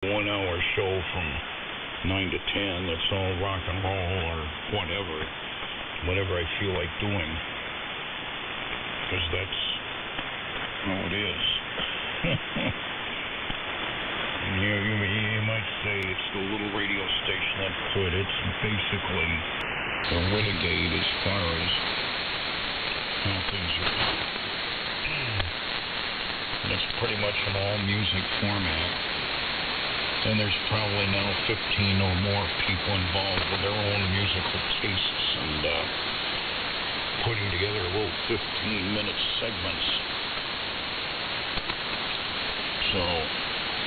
1-hour show from 9 to 10 that's all rock and roll or whatever I feel like doing, because that's how it is. You might say it's the little radio station that could. It's basically a renegade as far as how things are done. And it's pretty much an all-music format. And there's probably now 15 or more people involved with their own musical tastes and putting together little 15-minute segments. So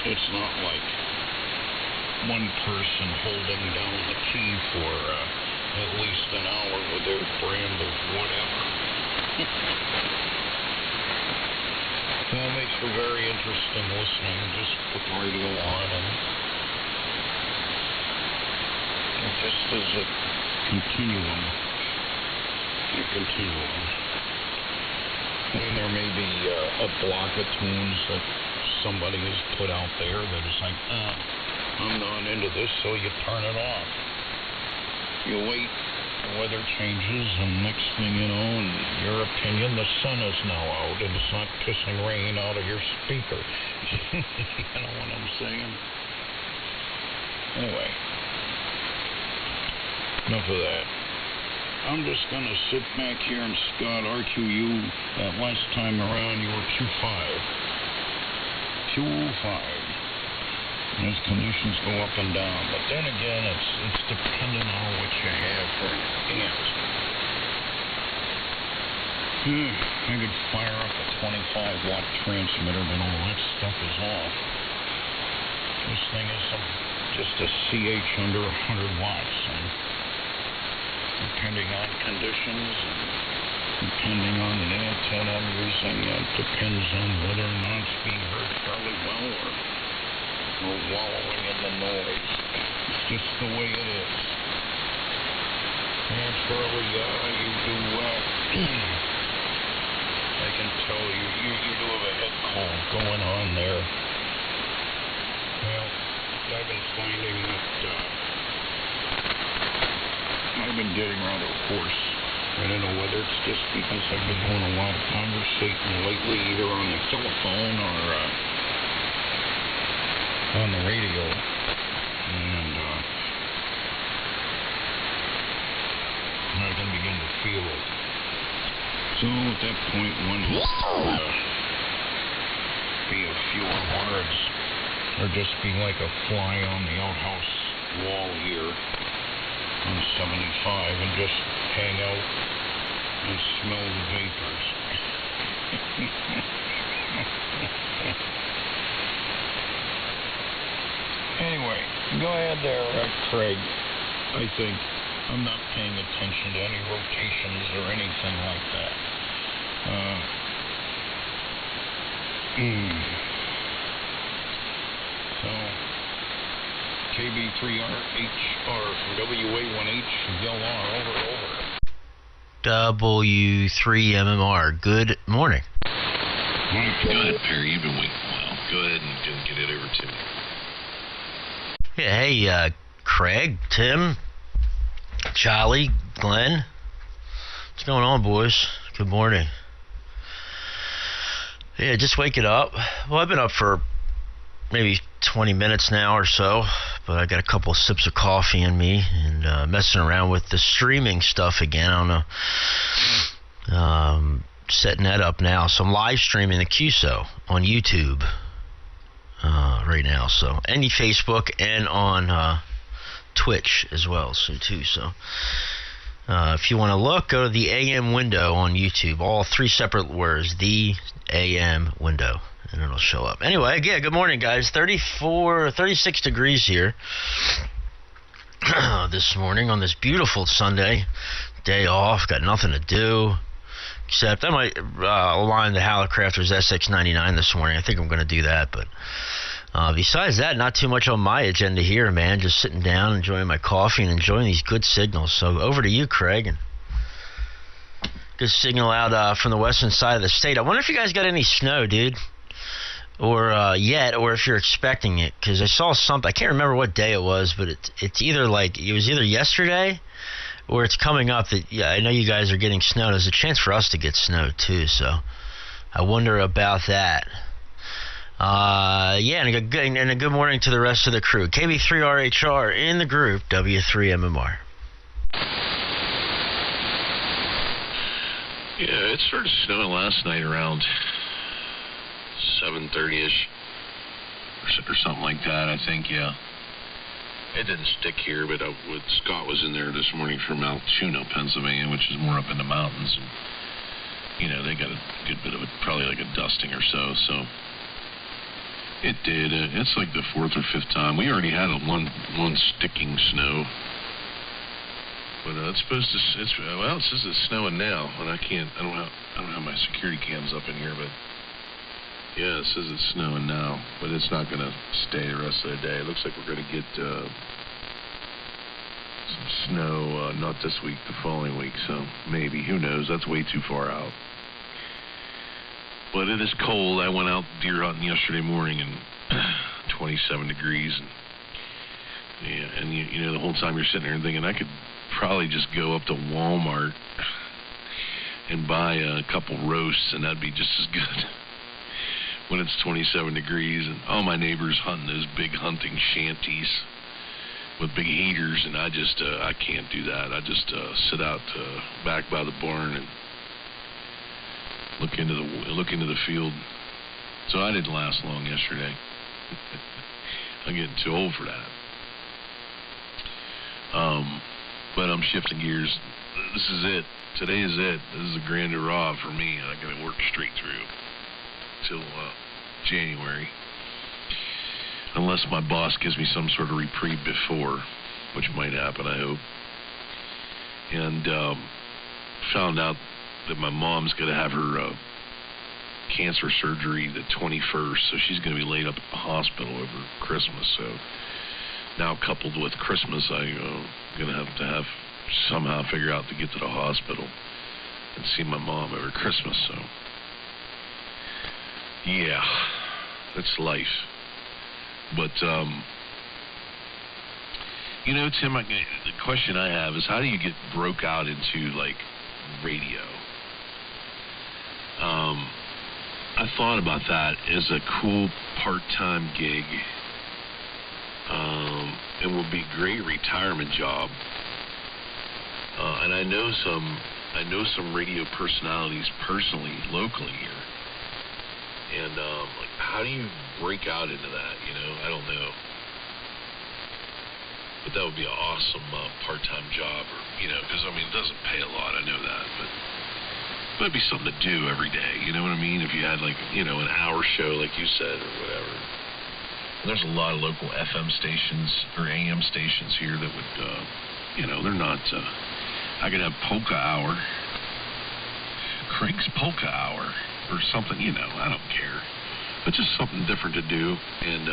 it's not like one person holding down the key for at least an hour with their brand of whatever. That makes for very interesting listening. Just put the radio on and it just is a continuum. I mean, there may be a block of tunes that somebody has put out there that is like, I'm not into this, so you turn it off. You wait, the weather changes, and next thing you know, in your opinion, the sun is now out, and it's not pissing rain out of your speaker. You know what I'm saying? Anyway, enough of that. I'm just going to sit back here and Scott RQU. That last time around, you were 2.5. As conditions go up and down, but then again, it's dependent on what you have for amps. I could fire up a 25-watt transmitter, but all that stuff is off. This thing is just a CH under 100 watts, and depending on conditions, and depending on the antenna I'm using, it depends on whether or not it's being heard fairly well or wallowing in the noise. It's just the way it is. And Charlie, you do I can tell you do have a head cold going on there. Well, I've been finding that I've been getting rather hoarse. I don't know whether it's just because I've been doing a lot of conversating lately, either on the telephone or on the radio, and I can begin to feel it. So at that point, one would be a fewer words, or just be like a fly on the outhouse wall here on 75, and just hang out and smell the vapors. Anyway, go ahead there, Craig. I think I'm not paying attention to any rotations or anything like that. So, KB3HR from WA1H, over. W3MMR, good morning. Good, Perry. You've been waiting a while. Go ahead and get it over to me. Yeah, hey, Craig, Tim, Charlie, Glenn. What's going on, boys? Good morning. Yeah, just waking up. Well, I've been up for maybe 20 minutes now or so, but I got a couple of sips of coffee in me and messing around with the streaming stuff again. I don't know. Setting that up now. So I'm live streaming the QSO on YouTube right now. So any Facebook and on Twitch as well. So if you want to look, go to the AM window on YouTube. All three separate words, the AM window, and it'll show up. Anyway, yeah, good morning, guys. 36 degrees here this morning on this beautiful Sunday. Day off, got nothing to do. Except I might align the Hallicrafters SX99 this morning. I think I'm going to do that, but besides that, not too much on my agenda here, man. Just sitting down, enjoying my coffee, and enjoying these good signals. So over to you, Craig. And good signal out from the western side of the state. I wonder if you guys got any snow, dude. or yet, or if you're expecting it, because I saw something. I can't remember what day it was, but it's either like it was either yesterday or it's coming up. That I know you guys are getting snow. There's a chance for us to get snow too, so I wonder about that. And a good morning to the rest of the crew. KB3RHR in the group, W3MMR. Yeah, it started snowing last night around 7:30ish or something like that, I think, yeah. It didn't stick here, but Scott was in there this morning from Altoona, Pennsylvania, which is more up in the mountains. And, they got a good bit of it, probably like a dusting or so. So it did. It's like the fourth or fifth time. We already had one sticking snow. But it's supposed to. It says it's snowing now, and I don't have my security cams up in here, but yeah, it says it's snowing now, but it's not going to stay the rest of the day. It looks like we're going to get some snow, not this week, the following week. So maybe, who knows? That's way too far out. But it is cold. I went out deer hunting yesterday morning, and 27 degrees, and the whole time you're sitting there and thinking I could probably just go up to Walmart and buy a couple roasts, and that'd be just as good when it's 27 degrees, and all my neighbors hunting those big hunting shanties with big heaters, and I can't do that. I just sit out back by the barn and look into the field. So I didn't last long yesterday. I'm getting too old for that. But I'm shifting gears. This is it. Today is it. This is a grand hurrah for me. I'm going to work straight through till January. Unless my boss gives me some sort of reprieve before, which might happen, I hope. And found out that my mom's going to have her cancer surgery the 21st, so she's going to be laid up at the hospital over Christmas. So now, coupled with Christmas, I'm going to have somehow figure out to get to the hospital and see my mom over Christmas. So, yeah, that's life. But, Tim, the question I have is, how do you get broke out into, radio? I thought about that as a cool part-time gig. It would be a great retirement job. And I know some radio personalities personally, locally here. And how do you break out into that? I don't know. But that would be an awesome part-time job, because it doesn't pay a lot. I know that, but it might be something to do every day. You know what I mean? If you had an hour show, like you said, or whatever. And there's a lot of local FM stations or AM stations here that would, they're not. I could have Polka Hour, Craig's Polka Hour, or something. I don't care. But just something different to do. And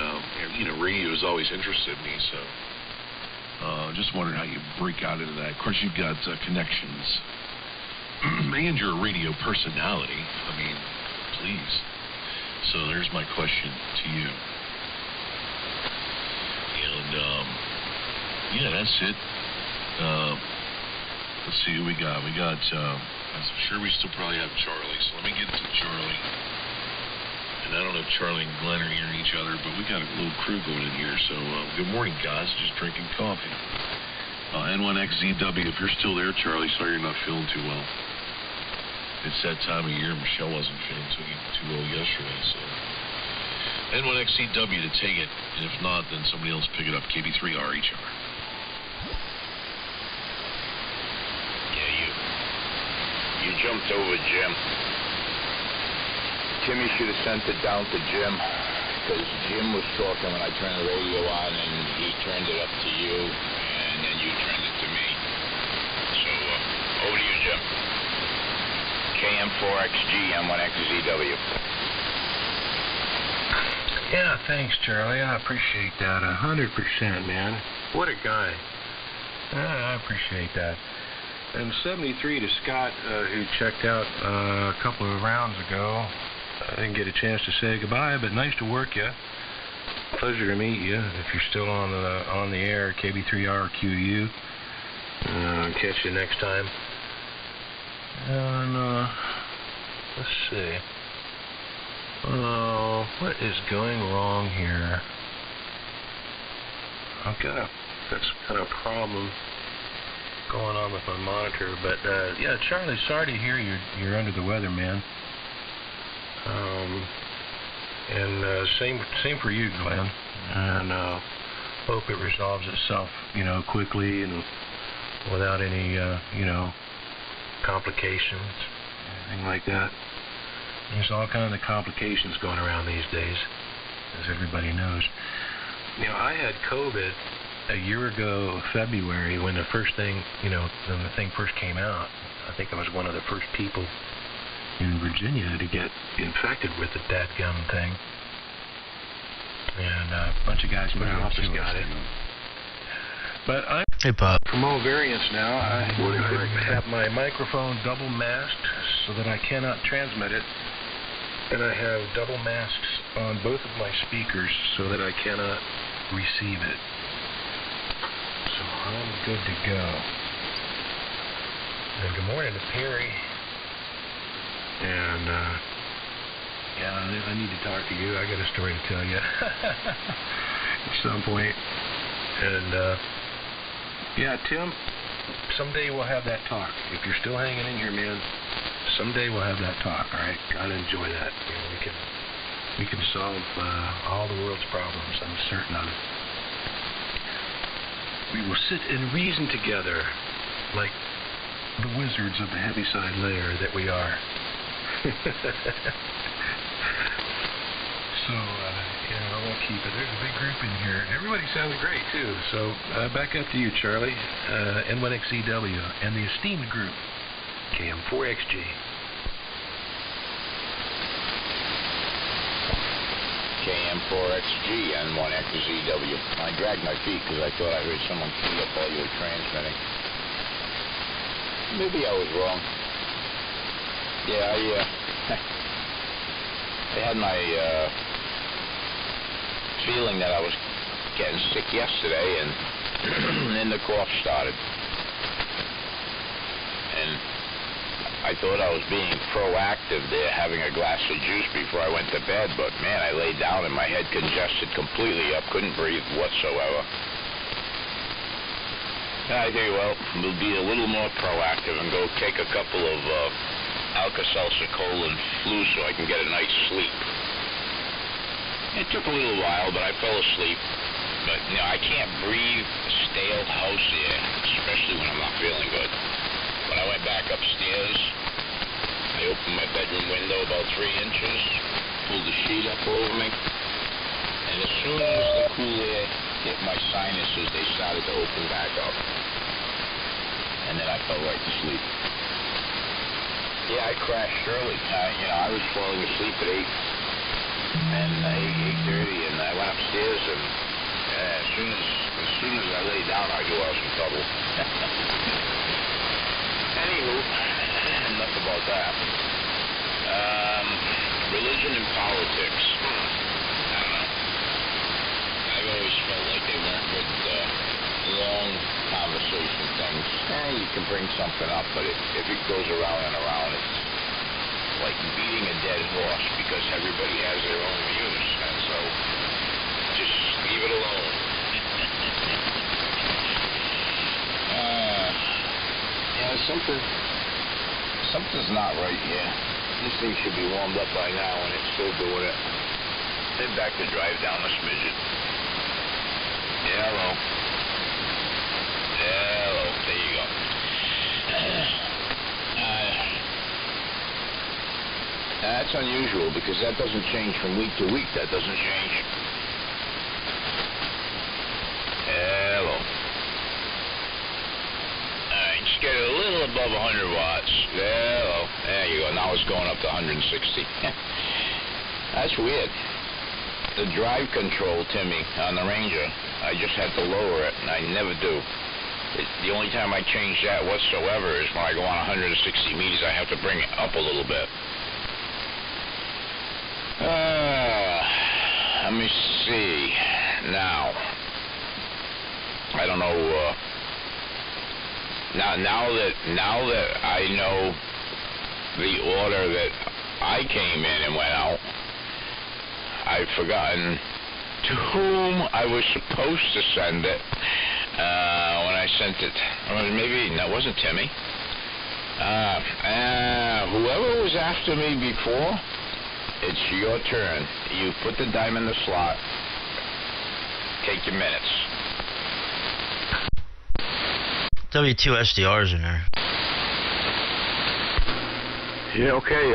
radio has always interested me. So just wondering how you break out into that. Of course, you've got connections. And you're a radio personality. Please. So there's my question to you. And, that's it. Let's see who we got. I'm sure we still probably have Charlie, so let me get to Charlie. And I don't know if Charlie and Glenn are hearing each other, but we got a little crew going in here, so good morning, guys. Just drinking coffee. N1XZW, if you're still there, Charlie, sorry you're not feeling too well. It's that time of year. Michelle wasn't feeling too well yesterday, so N1XCW to take it, and if not, then somebody else pick it up. KB3RHR. Yeah, you jumped over Jim. Timmy should have sent it down to Jim, because Jim was talking when I turned the radio on, and he turned it up to you, and then you turned it to me. So, over to you, Jim. KM4XG, M1XZW. Yeah, thanks, Charlie. I appreciate that 100%, man. What a guy. I appreciate that. And 73 to Scott, who checked out a couple of rounds ago. I didn't get a chance to say goodbye, but nice to work you. Pleasure to meet you. If you're still on the air, KB3RQU. Catch you next time. And let's see. What is going wrong here? I've got some kind of problem going on with my monitor, but yeah, Charlie, sorry to hear you're under the weather, man. And same for you, Glenn. And hope it resolves itself, quickly and without any, complications, anything like that. There's all kinds of complications going around these days, as everybody knows. I had COVID a year ago, February, when the first thing, when the thing first came out. I think I was one of the first people in Virginia to get infected with the dadgum thing. And a bunch of guys in my office got it. But I'm Hey, Pop. from all variants now. I have my microphone double masked so that I cannot transmit it. And I have double masks on both of my speakers so that I cannot receive it. So I'm good to go. And good morning to Perry. And, yeah, I need to talk to you. I got a story to tell you at some point. And, yeah, Tim, someday we'll have that talk. If you're still hanging in here, man, someday we'll have that talk, all right? Gotta enjoy that. We can solve all the world's problems, I'm certain of it. We will sit and reason together like the wizards of the Heaviside Layer that we are. So, I won't keep it. There's a big group in here. Everybody sounds great, too. So, back up to you, Charlie, N1XEW, and the esteemed group, KM4XG. KM4XG, N1XEW. I dragged my feet because I thought I heard someone key up while you were transmitting. Maybe I was wrong. Yeah, I had my feeling that I was getting sick yesterday, and then the cough started. And I thought I was being proactive there, having a glass of juice before I went to bed, but man, I laid down and my head congested completely up, couldn't breathe whatsoever. And I think, well, we'll be a little more proactive and go take a couple of Alka-Seltzer Colon Flu so I can get a night's sleep. It took a little while, but I fell asleep. But, I can't breathe stale house air, especially when I'm not feeling good. When I went back upstairs, I opened my bedroom window about 3 inches, pulled the sheet up over me, and as soon as the cool air hit my sinuses, they started to open back up. And then I fell right to sleep. Yeah, I crashed early. I was falling asleep at 8 and 8:30, and I went upstairs, and as soon as I lay down, I knew I was in trouble. Anywho, enough about that. Religion and politics. I don't know. I've always felt like they weren't good, long conversation things. You can bring something up, but if it goes around and around, it's like beating a dead horse because everybody has their own views, and so just leave it alone. Something's not right here. This thing should be warmed up by now, and it's still doing it. Then back to drive down the smidget. Yeah, hello. There you go. That's unusual because that doesn't change from week to week. That doesn't change. Hello. Alright, just get it a little above 100 watts. Hello. There you go. Now it's going up to 160. That's weird. The drive control, Timmy, on the Ranger, I just had to lower it, and I never do. The only time I change that whatsoever is when I go on 160 meters. I have to bring it up a little bit. Let me see. Now, I don't know. Now that I know the order that I came in and went out, I've forgotten to whom I was supposed to send it when I sent it. Or maybe that wasn't Timmy. Whoever was after me before, it's your turn. You put the dime in the slot. Take your minutes. W2 SDR's in there. Yeah, okay.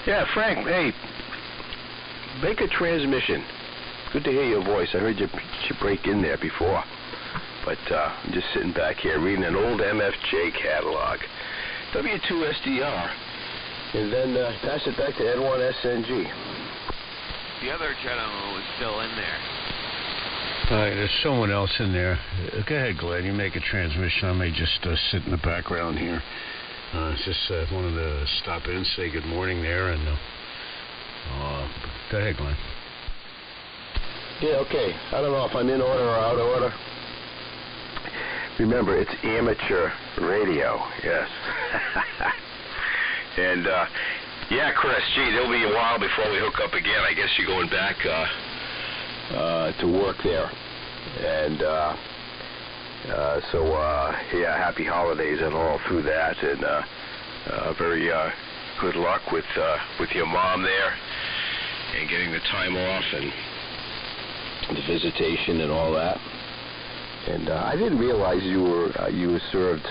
Yeah, Frank, hey, make a transmission. Good to hear your voice. I heard you break in there before. But I'm just sitting back here reading an old MFJ catalog. W2 SDR. And then pass it back to Ed1 SNG. The other gentleman was still in there. All right, there's someone else in there. Go ahead, Glenn. You make a transmission. I may just sit in the background here. Just wanted to stop in, say good morning there, and go ahead, Glenn. Yeah, okay. I don't know if I'm in order or out of order. Remember, it's amateur radio, yes. And, yeah, Chris, gee, there'll be a while before we hook up again. I guess you're going back to work there. And so, yeah, happy holidays and all through that. And very good luck with your mom there and getting the time off and the visitation and all that. And I didn't realize you were served,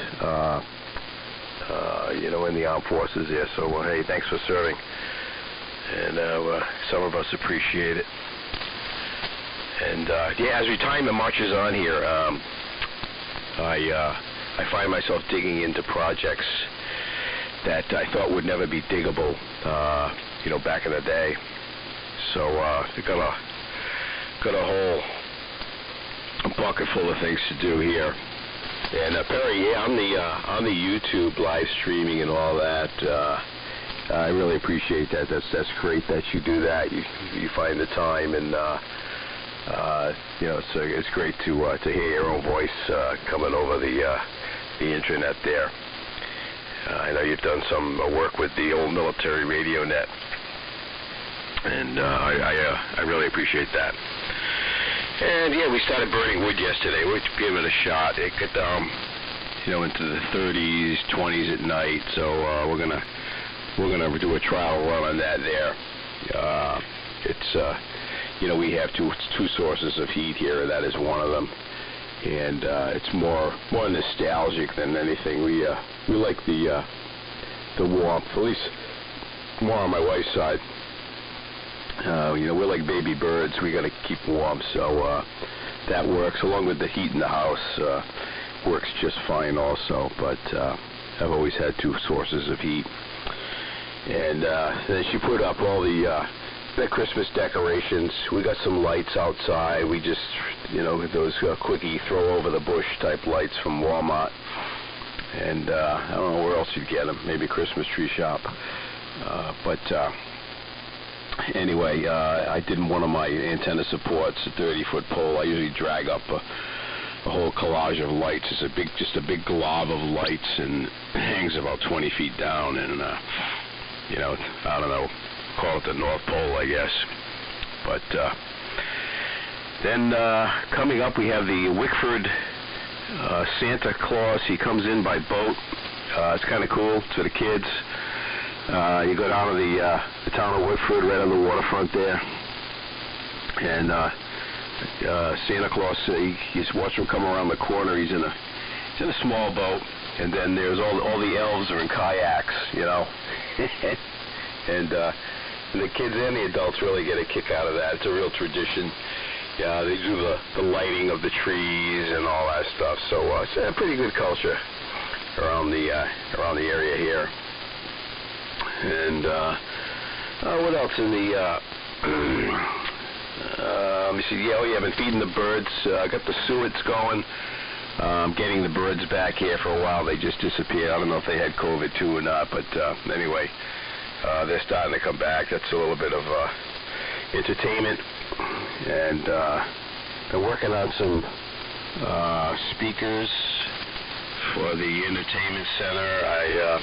you know, in the armed forces there. So, hey, thanks for serving. And some of us appreciate it. And yeah, as retirement marches on here, I find myself digging into projects that I thought would never be diggable, you know, back in the day. So we've got a whole bucket full of things to do here. And Perry, yeah, on the YouTube live streaming and all that, I really appreciate that. That's great that you do that. You find the time, and you know, it's great to hear your own voice coming over the internet there. I know you've done some work with the old military radio net, and I really appreciate that. And yeah, we started burning wood yesterday. We're giving it a shot. It got down, you know, into the 30s, 20s at night. So we're gonna do a trial run on that there. It's you know, we have two sources of heat here. That is one of them, and it's more nostalgic than anything. We like the warmth, at least more on my wife's side. You know, we're like baby birds. We got to keep warm, so that works. Along with the heat in the house, works just fine also. But I've always had two sources of heat. And then she put up all the Christmas decorations. We got some lights outside. We just, you know, those quickie throw over the bush type lights from Walmart. And I don't know where else you'd get them. Maybe Christmas tree shop. But anyway, I did one of my antenna supports, a 30-foot pole. I usually drag up a whole collage of lights. It's just a big glob of lights, and it hangs about 20 feet down. And you know, I don't know, call it the North Pole, I guess. But then coming up, we have the Wickford Santa Claus. He comes in by boat. It's kind of cool. It's for the kids. You go down to the town of Woodford, right on the waterfront there, and Santa Claus, you just watch him come around the corner. He's in a small boat, and then there's all the elves are in kayaks, you know, and the kids and the adults really get a kick out of that. It's a real tradition. Yeah, they do the lighting of the trees and all that stuff. So it's a pretty good culture around the area here. And what else in the let me see. Yeah, we have been feeding the birds. I got the suets going. Getting the birds back here for a while. They just disappeared. I don't know if they had COVID too or not, but anyway, they're starting to come back. That's a little bit of entertainment. And they're working on some speakers for the entertainment center.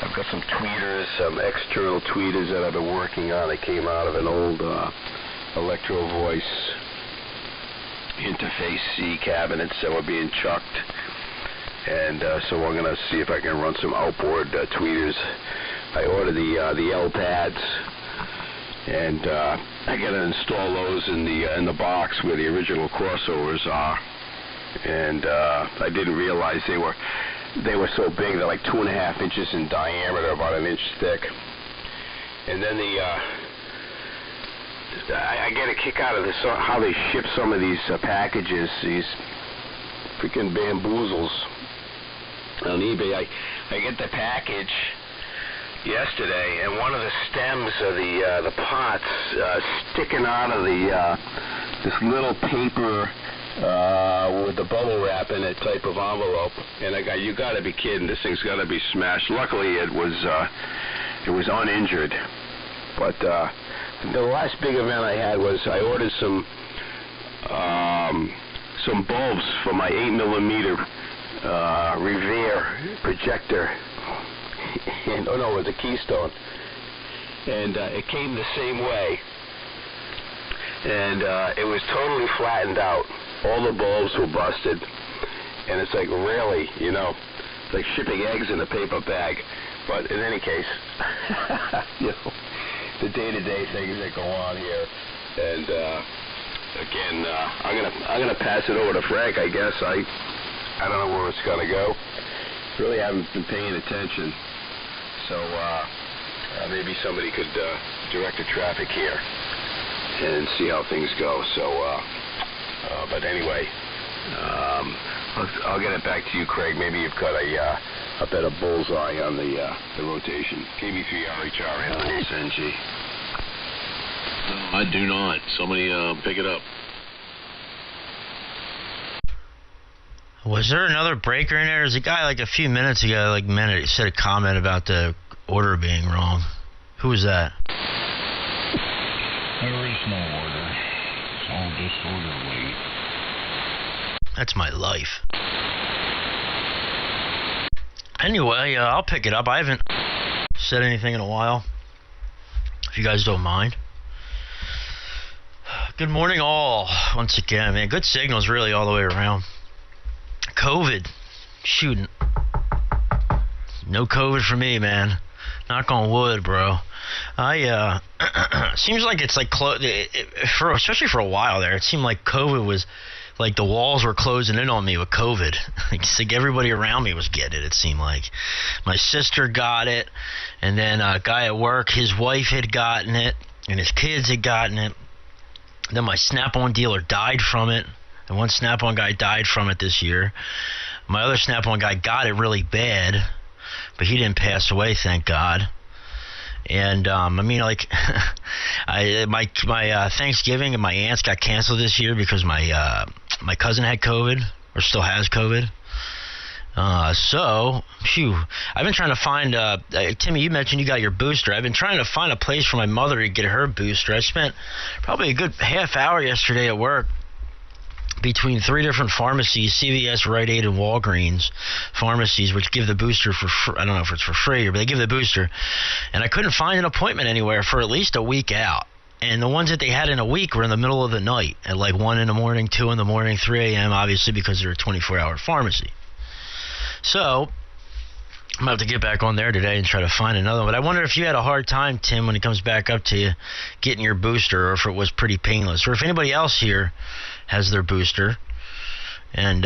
I've got some tweeters, some external tweeters that I've been working on. They came out of an old Electro Voice Interface C cabinets that were being chucked. And so I'm going to see if I can run some outboard tweeters. I ordered the L pads, and I got to install those in the box where the original crossovers are. And I didn't realize they were so big. They're like 2.5 inches in diameter, about an inch thick. And then I get a kick out of this, how they ship some of these packages, these freaking bamboozles on eBay. I get the package yesterday, and one of the stems of the pots sticking out of this little paper with the bubble wrap in it type of envelope, and I got, you got to be kidding! This thing's got to be smashed. Luckily, it was uninjured. But the last big event I had was I ordered some bulbs for my 8mm Revere projector. And, oh no, it was a Keystone, and it came the same way, and it was totally flattened out. All the bulbs were busted, and it's like, really, you know, it's like shipping eggs in a paper bag. But in any case, you know, the day-to-day things that go on here, and again, I'm gonna pass it over to Frank. I guess I don't know where it's gonna go. Really haven't been paying attention. So maybe somebody could direct the traffic here and see how things go. So, but anyway, I'll get it back to you, Craig. Maybe you've got a better bullseye on the rotation. KB3RHR LSNG. No, I do not. Somebody pick it up. Was there another breaker in there? There's a guy like a few minutes ago, said a comment about the order being wrong. Who was that? There is no order. It's all disorderly. That's my life. Anyway, I'll pick it up. I haven't said anything in a while, if you guys don't mind. Good morning, all. Once again, man, good signals really all the way around. COVID, shooting. No COVID for me, man. Knock on wood, bro. Seems like it's like especially for a while there. It seemed like COVID was like the walls were closing in on me with COVID. It's like everybody around me was getting it. It seemed like my sister got it, and then a guy at work, his wife had gotten it, and his kids had gotten it. Then my Snap-on dealer died from it. And one Snap-on guy died from it this year. My other Snap-on guy got it really bad, but he didn't pass away, thank God. And I mean, like, my Thanksgiving and my aunts got canceled this year because my cousin had COVID, or still has COVID. So, phew, I've been trying to find, Timmy, you mentioned you got your booster. I've been trying to find a place for my mother to get her booster. I spent probably a good half hour yesterday at work between 3 different pharmacies, CVS, Rite Aid, and Walgreens pharmacies, which give the booster for free. I don't know if it's for free, but they give the booster. And I couldn't find an appointment anywhere for at least a week out. And the ones that they had in a week were in the middle of the night, at like 1 in the morning, 2 in the morning, 3 a.m., obviously because they're a 24-hour pharmacy. So I'm going to have to get back on there today and try to find another one. But I wonder if you had a hard time, Tim, when it comes back up to you, getting your booster, or if it was pretty painless, or if anybody else here has their booster and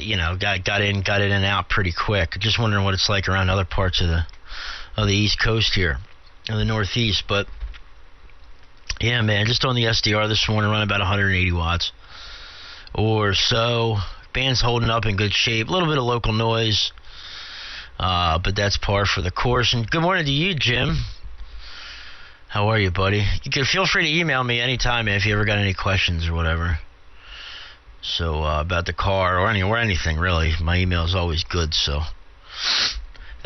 you know, got it in and out pretty quick. Just wondering what it's like around other parts of the East Coast here, in the Northeast. But yeah, man, just on the SDR this morning, running about 180 watts or so. Band's holding up in good shape. A little bit of local noise, but that's par for the course. And good morning to you, Jim. How are you, buddy? You can feel free to email me anytime, man, if you ever got any questions or whatever. So about the car or anything really. My email is always good, so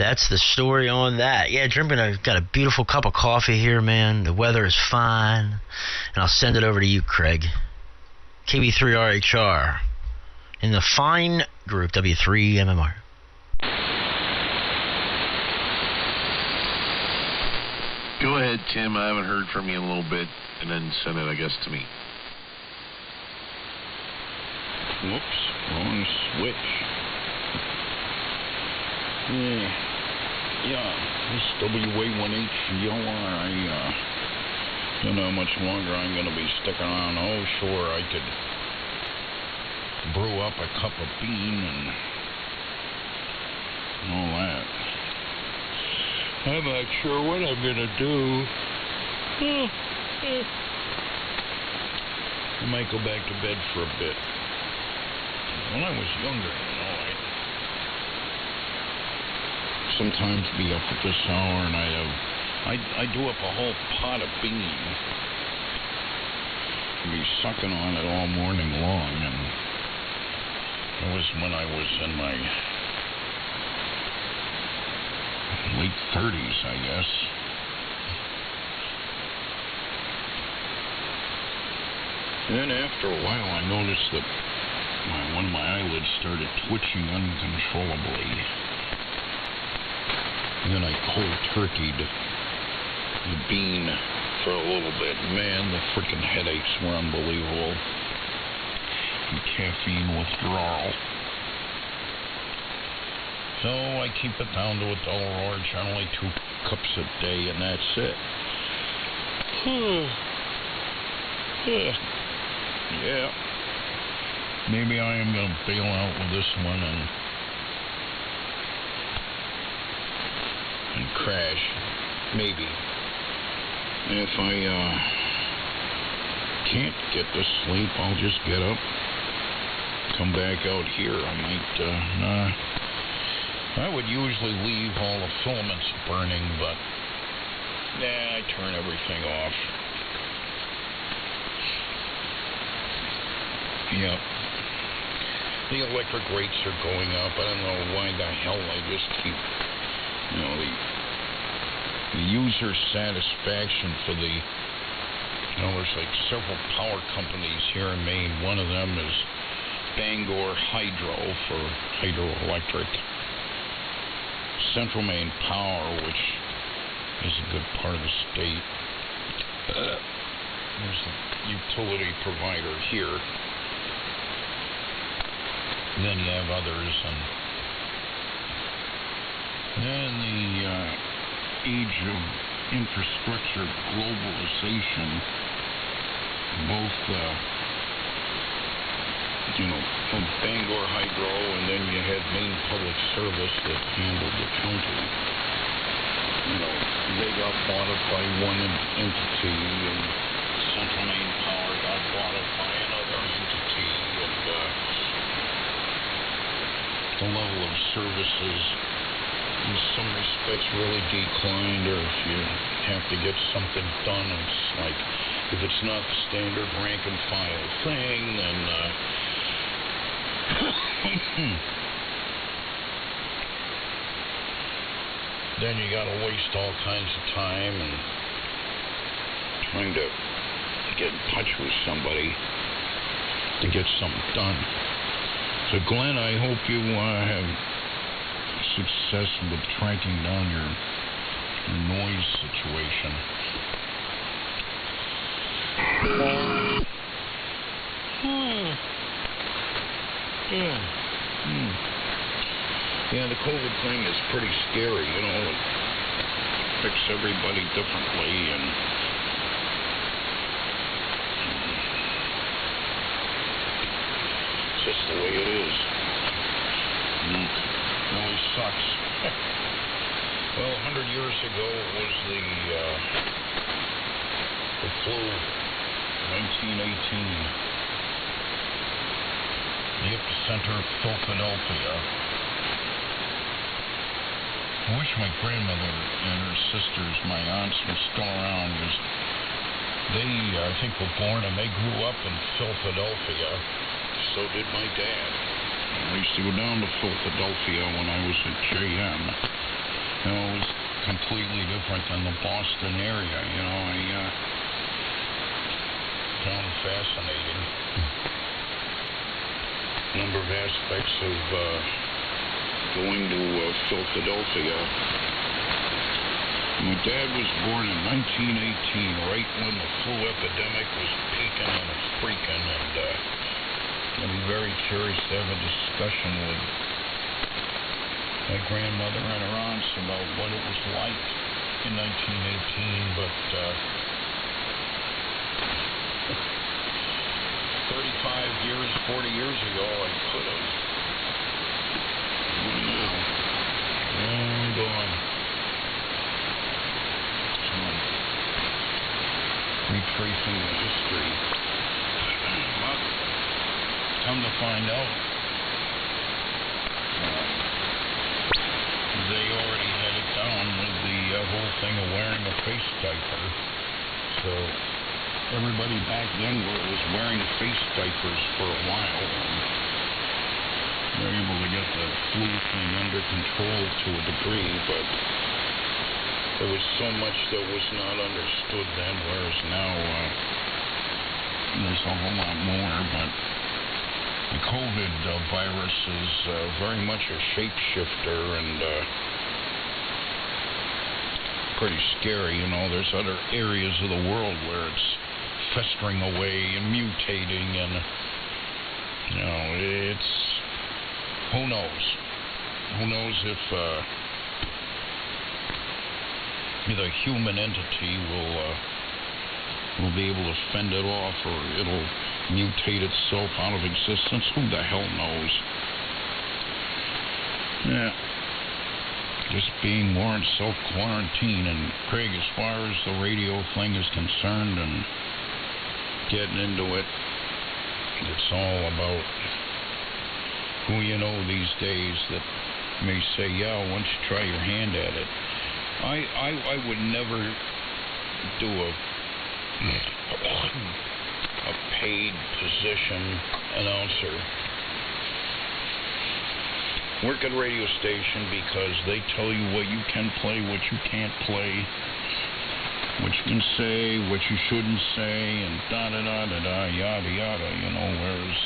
that's the story on that. Yeah, got a beautiful cup of coffee here, man. The weather is fine. And I'll send it over to you, Craig. KB3RHR in the fine group, W3MMR. Go ahead, Tim. I haven't heard from you in a little bit. And then send it, I guess, to me. Whoops, wrong switch. Yeah, this WA1HLR, I don't know how much longer I'm going to be sticking around. Oh, sure, I could brew up a cup of bean and all that. I'm not sure what I'm going to do. I might go back to bed for a bit. When I was younger, I'd sometimes be up at this hour, and I'd do up a whole pot of bean. I'd be sucking on it all morning long, and that was when I was in my late 30s, I guess. And then after a while, I noticed that one of my eyelids started twitching uncontrollably. And then I cold turkeyed the bean for a little bit. Man, the freaking headaches were unbelievable. And caffeine withdrawal. So I keep it down to a dull roar, generally 2 cups a day, and that's it. Yeah. Maybe I am going to bail out with this one and crash. Maybe. If I can't get to sleep, I'll just get up, come back out here. I might, I would usually leave all the filaments burning, but I turn everything off. Yep. The electric rates are going up. I don't know why the hell I just keep, the user satisfaction for the, there's like several power companies here in Maine. One of them is Bangor Hydro for hydroelectric. Central Maine Power, which is a good part of the state. There's a utility provider here. And then you have others, and then the age of infrastructure globalization, both, from Bangor Hydro, and then you had Maine Public Service that handled the county. They got bought up by one entity, and Central Maine Power got bought up by another entity, and the level of services in some respects really declined, or if you have to get something done, it's like, if it's not the standard rank and file thing, then then you gotta waste all kinds of time and trying to get in touch with somebody to get something done. So Glenn, I hope you have success with tracking down your noise situation. Yeah, the COVID thing is pretty scary, it affects everybody differently, and it's just the way it is. It really sucks. Well, 100 years ago was the flu, 1918. The epicenter of Philadelphia. I wish my grandmother and her sisters, my aunts, were still around, because they, I think, were born and they grew up in Philadelphia. So did my dad. I used to go down to Philadelphia when I was at JM. it was completely different than the Boston area. I found it fascinating. A number of aspects of going to Philadelphia. My dad was born in 1918, right when the flu epidemic was peaking and freaking, and I'd be very curious to have a discussion with my grandmother and her aunts about what it was like in 1918, but 35 years, 40 years ago, I could have. Long gone. Retracing the history. Well, come to find out, they already had it down with the whole thing of wearing a face diaper. So everybody back then was wearing face diapers for a while. They were able to get the flu thing under control to a degree, but there was so much that was not understood then, whereas now there's a whole lot more. But the COVID virus is very much a shapeshifter and pretty scary. There's other areas of the world where it's festering away and mutating, and it's who knows if the human entity will be able to fend it off, or it'll mutate itself out of existence. Who the hell knows? Yeah. Just being more in self-quarantine. And Craig, as far as the radio thing is concerned and getting into it, it's all about who you know these days that may say, yeah, why don't you try your hand at it. I would never do a paid position announcer. Work at a radio station because they tell you what you can play, what you can't play, what you can say, what you shouldn't say, and da-da-da-da-da, yada-yada, whereas,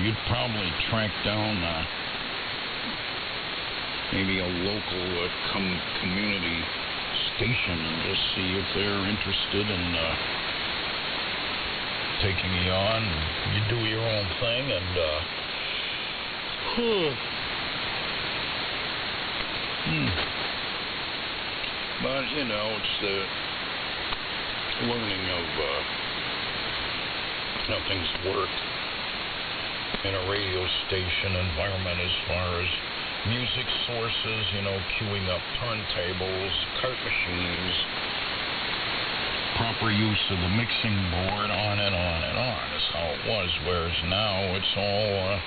you'd probably track down maybe a local community station and just see if they're interested in taking you on. You do your own thing, and but it's the learning of how things work in a radio station environment, as far as music sources, queuing up turntables, cart machines, proper use of the mixing board, on and on and on is how it was, whereas now it's all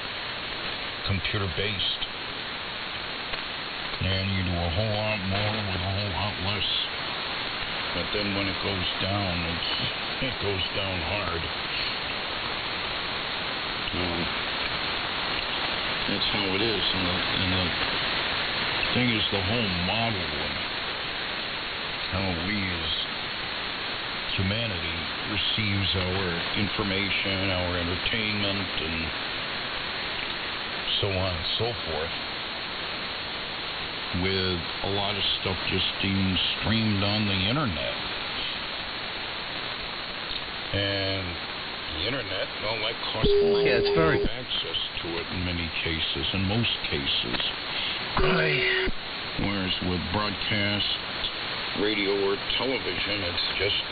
computer-based. And you do a whole lot more with a whole lot less. But then when it goes down, it goes down hard. That's how it is, and the thing is the whole model of how we as humanity receives our information, our entertainment, and so on and so forth, with a lot of stuff just being streamed on the internet. And the internet, well, that costs it's very access to it in many cases, in most cases. Whereas with broadcast radio or television, it's just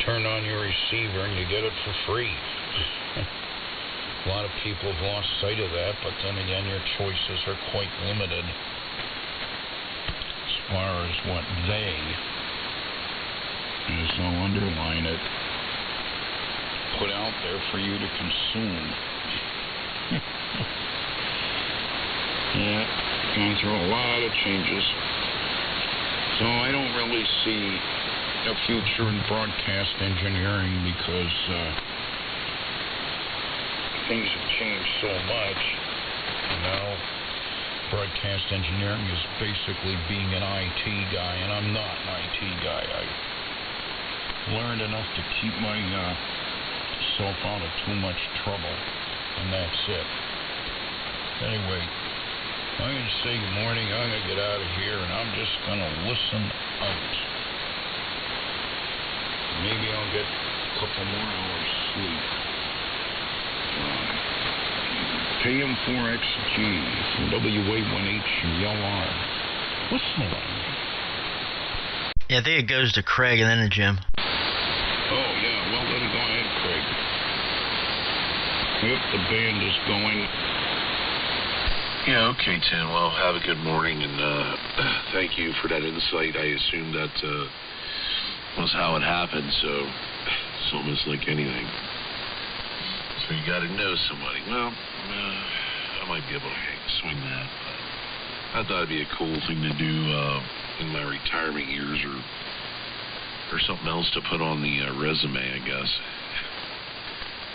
turn on your receiver and you get it for free. A lot of people have lost sight of that, but then again, your choices are quite limited as far as what they, as I'll underline it, put out there for you to consume. Yeah, going through a lot of changes. So I don't really see a future in broadcast engineering because things have changed so much. Broadcast engineering is basically being an IT guy, and I'm not an IT guy. I learned enough to keep myself out of too much trouble, and that's it. Anyway, I'm going to say good morning. I'm going to get out of here, and I'm just going to listen out. Maybe I'll get a couple more hours sleep. KM4XG, WA1HLR. Listen to that. Yeah, I think it goes to Craig and then to Jim. Oh, yeah. Well, then go ahead, Craig. Yep, the band is going. Yeah, okay, Tim. Well, have a good morning, and thank you for that insight. I assumed that was how it happened, so it's almost like anything. So you got to know somebody. Well, I might be able to swing that. But I thought it'd be a cool thing to do in my retirement years, or something else to put on the resume, I guess.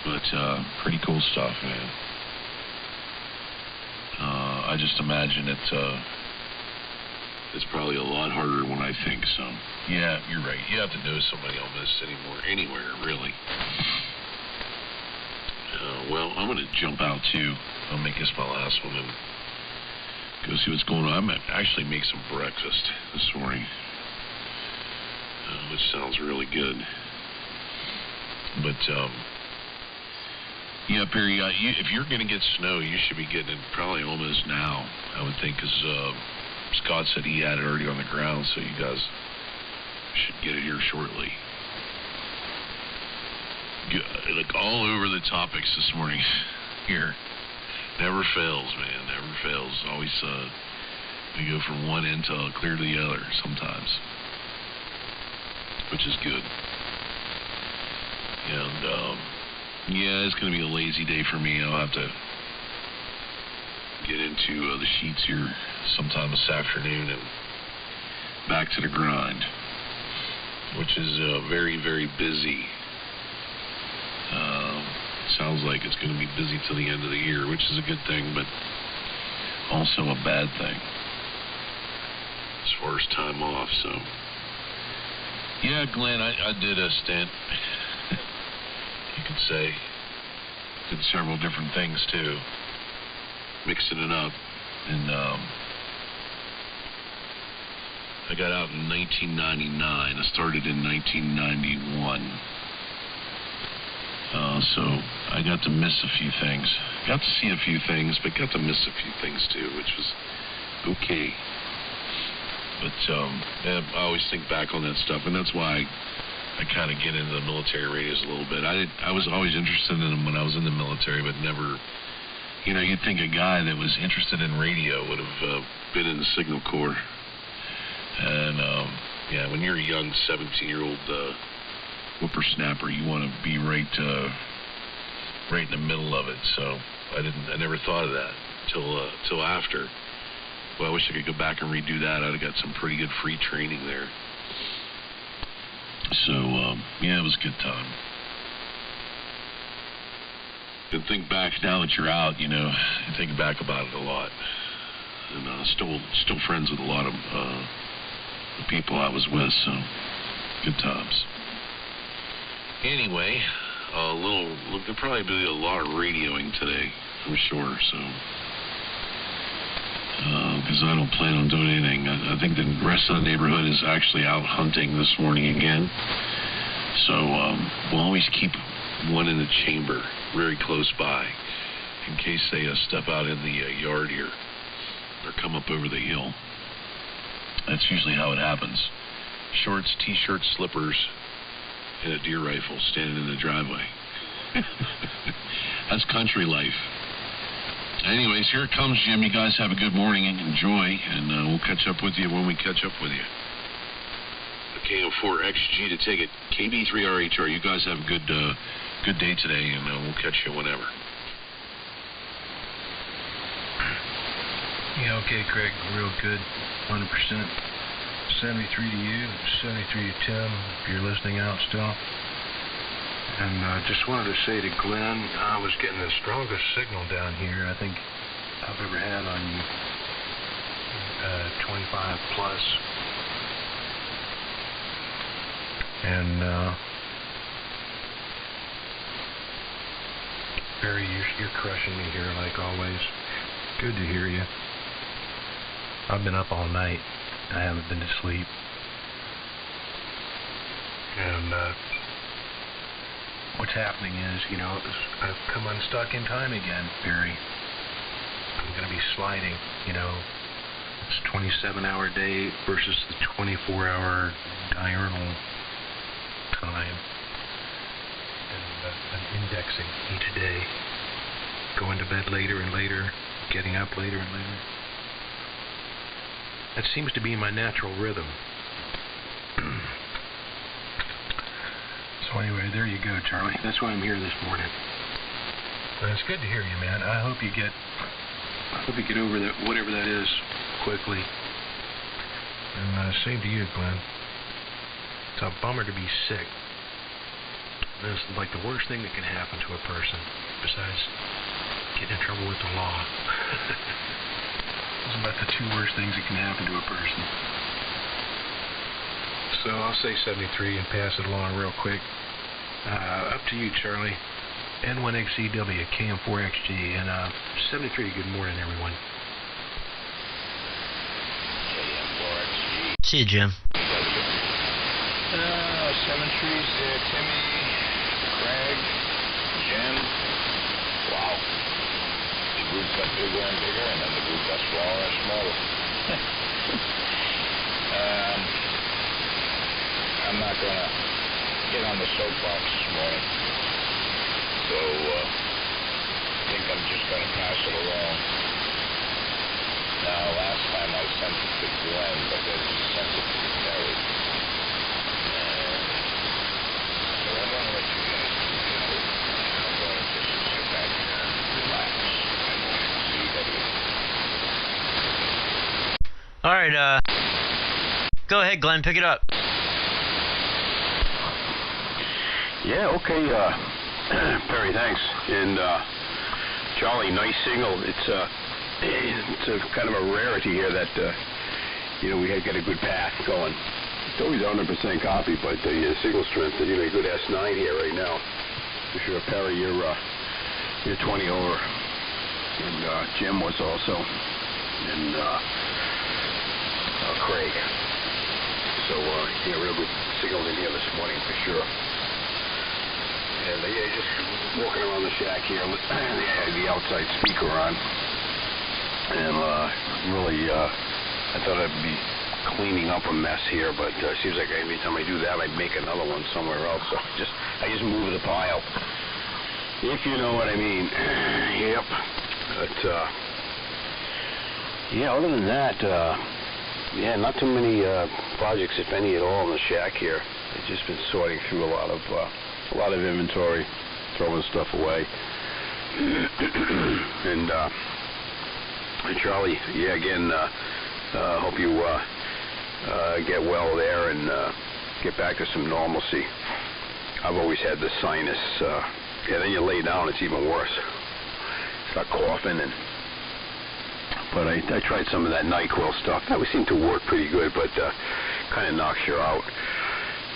But pretty cool stuff, man. I just imagine it's probably a lot harder than I think. So yeah, you're right. You have to know somebody almost anywhere, really. Well, I'm going to jump out, too. I'll make this my last one and go see what's going on. I might actually make some breakfast this morning, which sounds really good. But, yeah, Perry, if you're going to get snow, you should be getting it probably almost now, I would think, because Scott said he had it already on the ground, so you guys should get it here shortly. Like all over the topics this morning here. Never fails, man. Never fails. Always we go from one end to clear to the other sometimes, which is good. And yeah, it's going to be a lazy day for me. I'll have to get into the sheets here sometime this afternoon and back to the grind, which is very, very busy. Sounds like it's going to be busy till the end of the year, which is a good thing, but also a bad thing as far as time off. So, yeah, Glenn, I did a stint, you could say. Did several different things, too, mixing it up. And I got out in 1999. I started in 1991. So I got to miss a few things. Got to see a few things, but got to miss a few things too, which was okay. But I always think back on that stuff, and that's why I kind of get into the military radios a little bit. I was always interested in them when I was in the military, but never, you'd think a guy that was interested in radio would have been in the Signal Corps. And yeah, when you're a young 17-year-old whippersnapper, you want to be right in the middle of it. So I never thought of that till after. Well, I wish I could go back and redo that. I'd have got some pretty good free training there. So yeah, it was a good time. And think back now that you're out, you think back about it a lot. And still friends with a lot of the people I was with. So good times. Anyway, there'll probably be a lot of radioing today, for sure, so, because I don't plan on doing anything. I think the rest of the neighborhood is actually out hunting this morning again, so we'll always keep one in the chamber very close by, in case they step out in the yard here, or come up over the hill. That's usually how it happens. Shorts, t-shirts, slippers, and a deer rifle standing in the driveway. That's country life. Anyways, here it comes, Jim. You guys have a good morning and enjoy, and we'll catch up with you when we catch up with you. KM4XG to take it. KB3RHR, you guys have a good day today, and we'll catch you whenever. Yeah, okay, Craig. Real good. 100%. 73 to you, 73 to Tim, if you're listening out still. And just wanted to say to Glenn, I was getting the strongest signal down here. I think I've ever had on you. 25 plus. And Barry, you're crushing me here like always. Good to hear you. I've been up all night. I haven't been to sleep. And what's happening is, I've come unstuck in time again, Barry. I'm going to be sliding, It's 27-hour day versus the 24-hour diurnal time. And I'm indexing each day. Going to bed later and later, getting up later and later. That seems to be my natural rhythm. So anyway, there you go, Charlie. That's why I'm here this morning. But it's good to hear you, man. I hope you get over that, whatever that is, quickly. And same to you, Glenn. It's a bummer to be sick. This is like the worst thing that can happen to a person, besides getting in trouble with the law. Those are about the two worst things that can happen to a person. So I'll say 73 and pass it along real quick. Up to you, Charlie. N1XCW, KM4XG, and 73, good morning, everyone. KM4XG. See you, Jim. 7-3's there, Timmy, Craig, Jim. Wow. The group got bigger and bigger, and then the group got smaller and smaller. I'm not going to get on the soapbox this morning. So, I think I'm just going to pass it along. Now, last time I sent it to Glenn, but then he sent it to Terry. So I'm going to let you guys do it. I'm going to just sit back here and relax. I'm going to see that. All right, go ahead, Glenn, pick it up. Yeah, okay, Perry, thanks. And Charlie, nice signal. It's a kind of a rarity here that we had got a good path going. It's always 100% copy, but the signal strength, and a good S9 here right now. For sure, Perry, you're 20 over, and Jim was also, and Craig. So real good signal in here this morning for sure. And just walking around the shack here, they had the outside speaker on, and really, I thought I'd be cleaning up a mess here, but it seems like every time I do that, I'd make another one somewhere else. So I just move the pile, if you know what I mean. Yep. But other than that, not too many projects, if any at all, in the shack here. I've just been sorting through a lot of inventory, throwing stuff away. And Charlie, again, hope you get well there and get back to some normalcy. I've always had the sinus. Then you lay down, it's even worse. Start coughing, but I tried some of that NyQuil stuff. That would seem to work pretty good, but kind of knocks you out.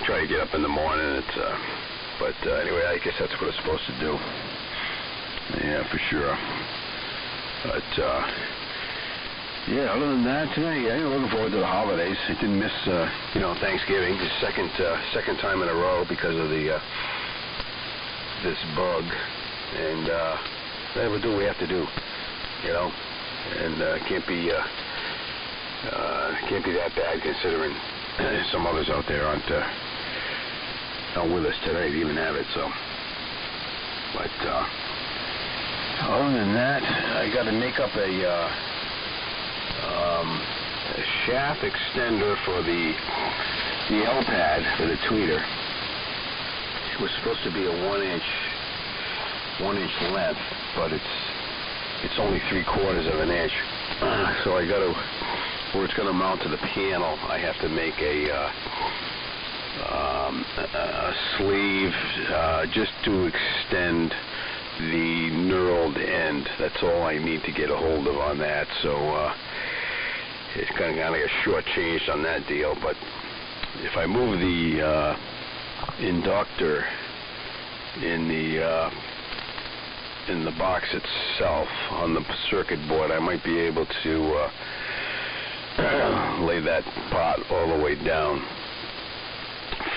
Try to get up in the morning. But anyway, I guess that's what it's supposed to do. Yeah, for sure. But other than that, today, I'm looking forward to the holidays. I didn't miss, Thanksgiving. The second time in a row because of this bug, and we'll do what we have to do, and can't be that bad considering some others out there aren't with us today to even have it. So, but other than that, I got to make up a shaft extender for the L-pad for the tweeter. It was supposed to be a 1 inch length, but it's only 3/4 of an inch. So I got to, where it's going to mount to the panel, I have to make a sleeve just to extend the knurled end. That's all I need to get a hold of on that. So it's kind of like a short change on that deal. But if I move the inductor in the box itself on the circuit board, I might be able to lay that pot all the way down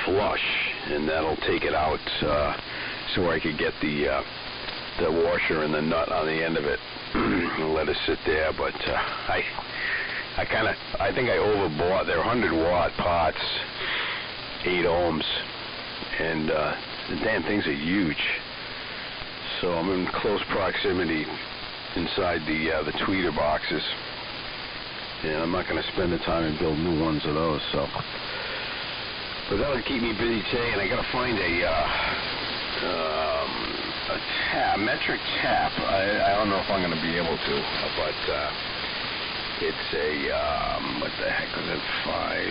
flush, and that'll take it out so I could get the washer and the nut on the end of it and let it sit there. But I think I overbought. They're 100-watt pots, 8 ohms, and the damn things are huge. So I'm in close proximity inside the tweeter boxes, and I'm not going to spend the time and build new ones of those. So, but that'll keep me busy today, and I got to find a metric tap. I don't know if I'm going to be able to, but it's a what the heck is it? 5,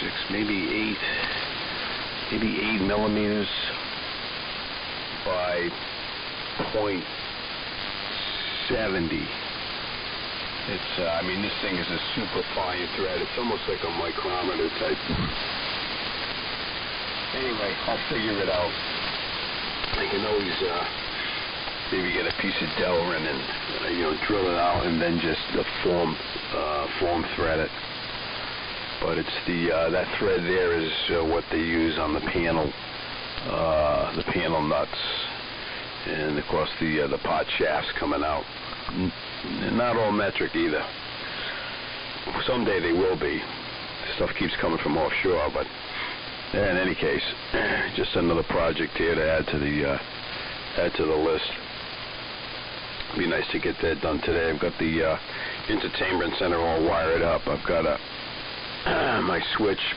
6, maybe 8 millimeters by 0.70. It's I mean, this thing is a super fine thread. It's almost like a micrometer type. Anyway, I'll figure it out. I can always maybe get a piece of Delrin and drill it out and then just form thread it. But it's that thread there is what they use on the panel nuts, and of course the pot shafts coming out. Not all metric either. Someday they will be. Stuff keeps coming from offshore, but in any case, just another project here to add to the list. It'd be nice to get that done today. I've got the entertainment center all wired up. I've got my switch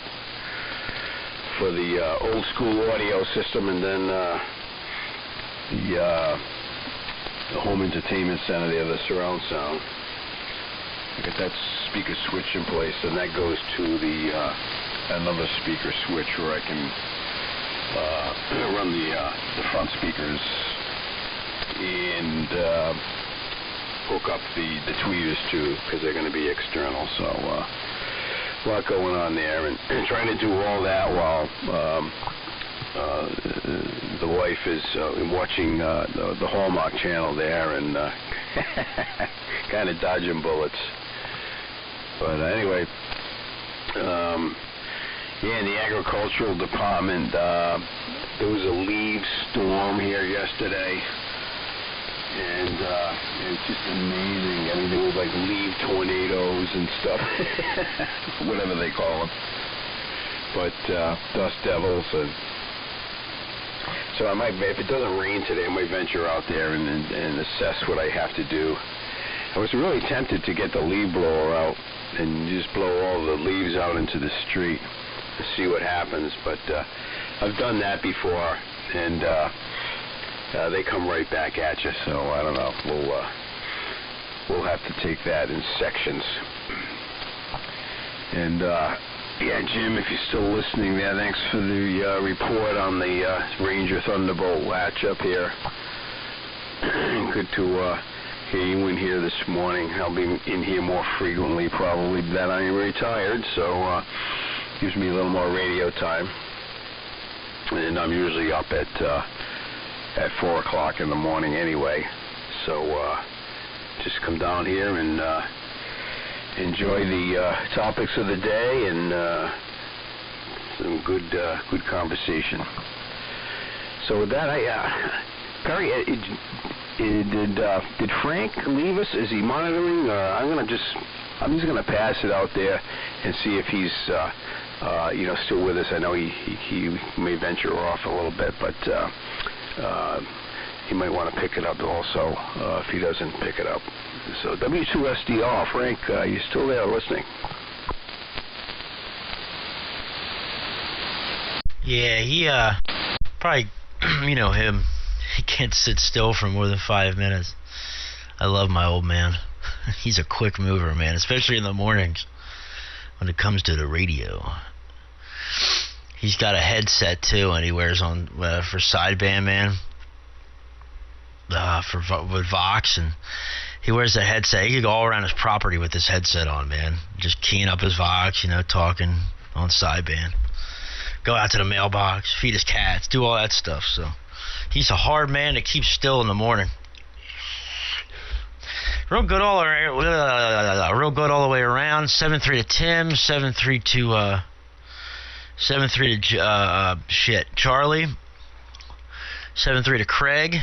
for the old school audio system, and then the home entertainment center there, the surround sound. I got that speaker switch in place, and that goes to the another speaker switch where I can run the front speakers and hook up the tweeters too, because they're going to be external. So a lot going on there, and trying to do all that while the wife is watching the Hallmark channel there and kind of dodging bullets. But anyway, in the agricultural department, there was a leaf storm here yesterday, and it's just amazing. I mean, there was like leaf tornadoes and stuff, whatever they call them. But dust devils, and so I might, if it doesn't rain today, I might venture out there and assess what I have to do. I was really tempted to get the leaf blower out and just blow all the leaves out into the street to see what happens, but I've done that before, and they come right back at you. So I don't know. We'll have to take that in sections. And Jim, if you're still listening there, thanks for the report on the Ranger Thunderbolt latch up here. Good to hear you in here this morning. I'll be in here more frequently probably than I am retired, so gives me a little more radio time. And I'm usually up at 4 o'clock in the morning anyway, so just come down here and enjoy the topics of the day and some good conversation. So with that, Perry, did Frank leave us? Is he monitoring? I'm just gonna pass it out there and see if he's still with us. I know he may venture off a little bit, but he might want to pick it up also if he doesn't pick it up. So W2SDR, Frank, you still there listening? Yeah, he probably, him. He can't sit still for more than 5 minutes. I love my old man. He's a quick mover, man, especially in the mornings when it comes to the radio. He's got a headset too, and he wears on for sideband, man. with Vox, and he wears a headset. He could go all around his property with this headset on, man. Just keying up his Vox, talking on sideband. Go out to the mailbox, feed his cats, do all that stuff. So he's a hard man to keep still in the morning. Real good all the way around. 7-3 to Tim, 7-3 to Charlie. 7-3 to Craig.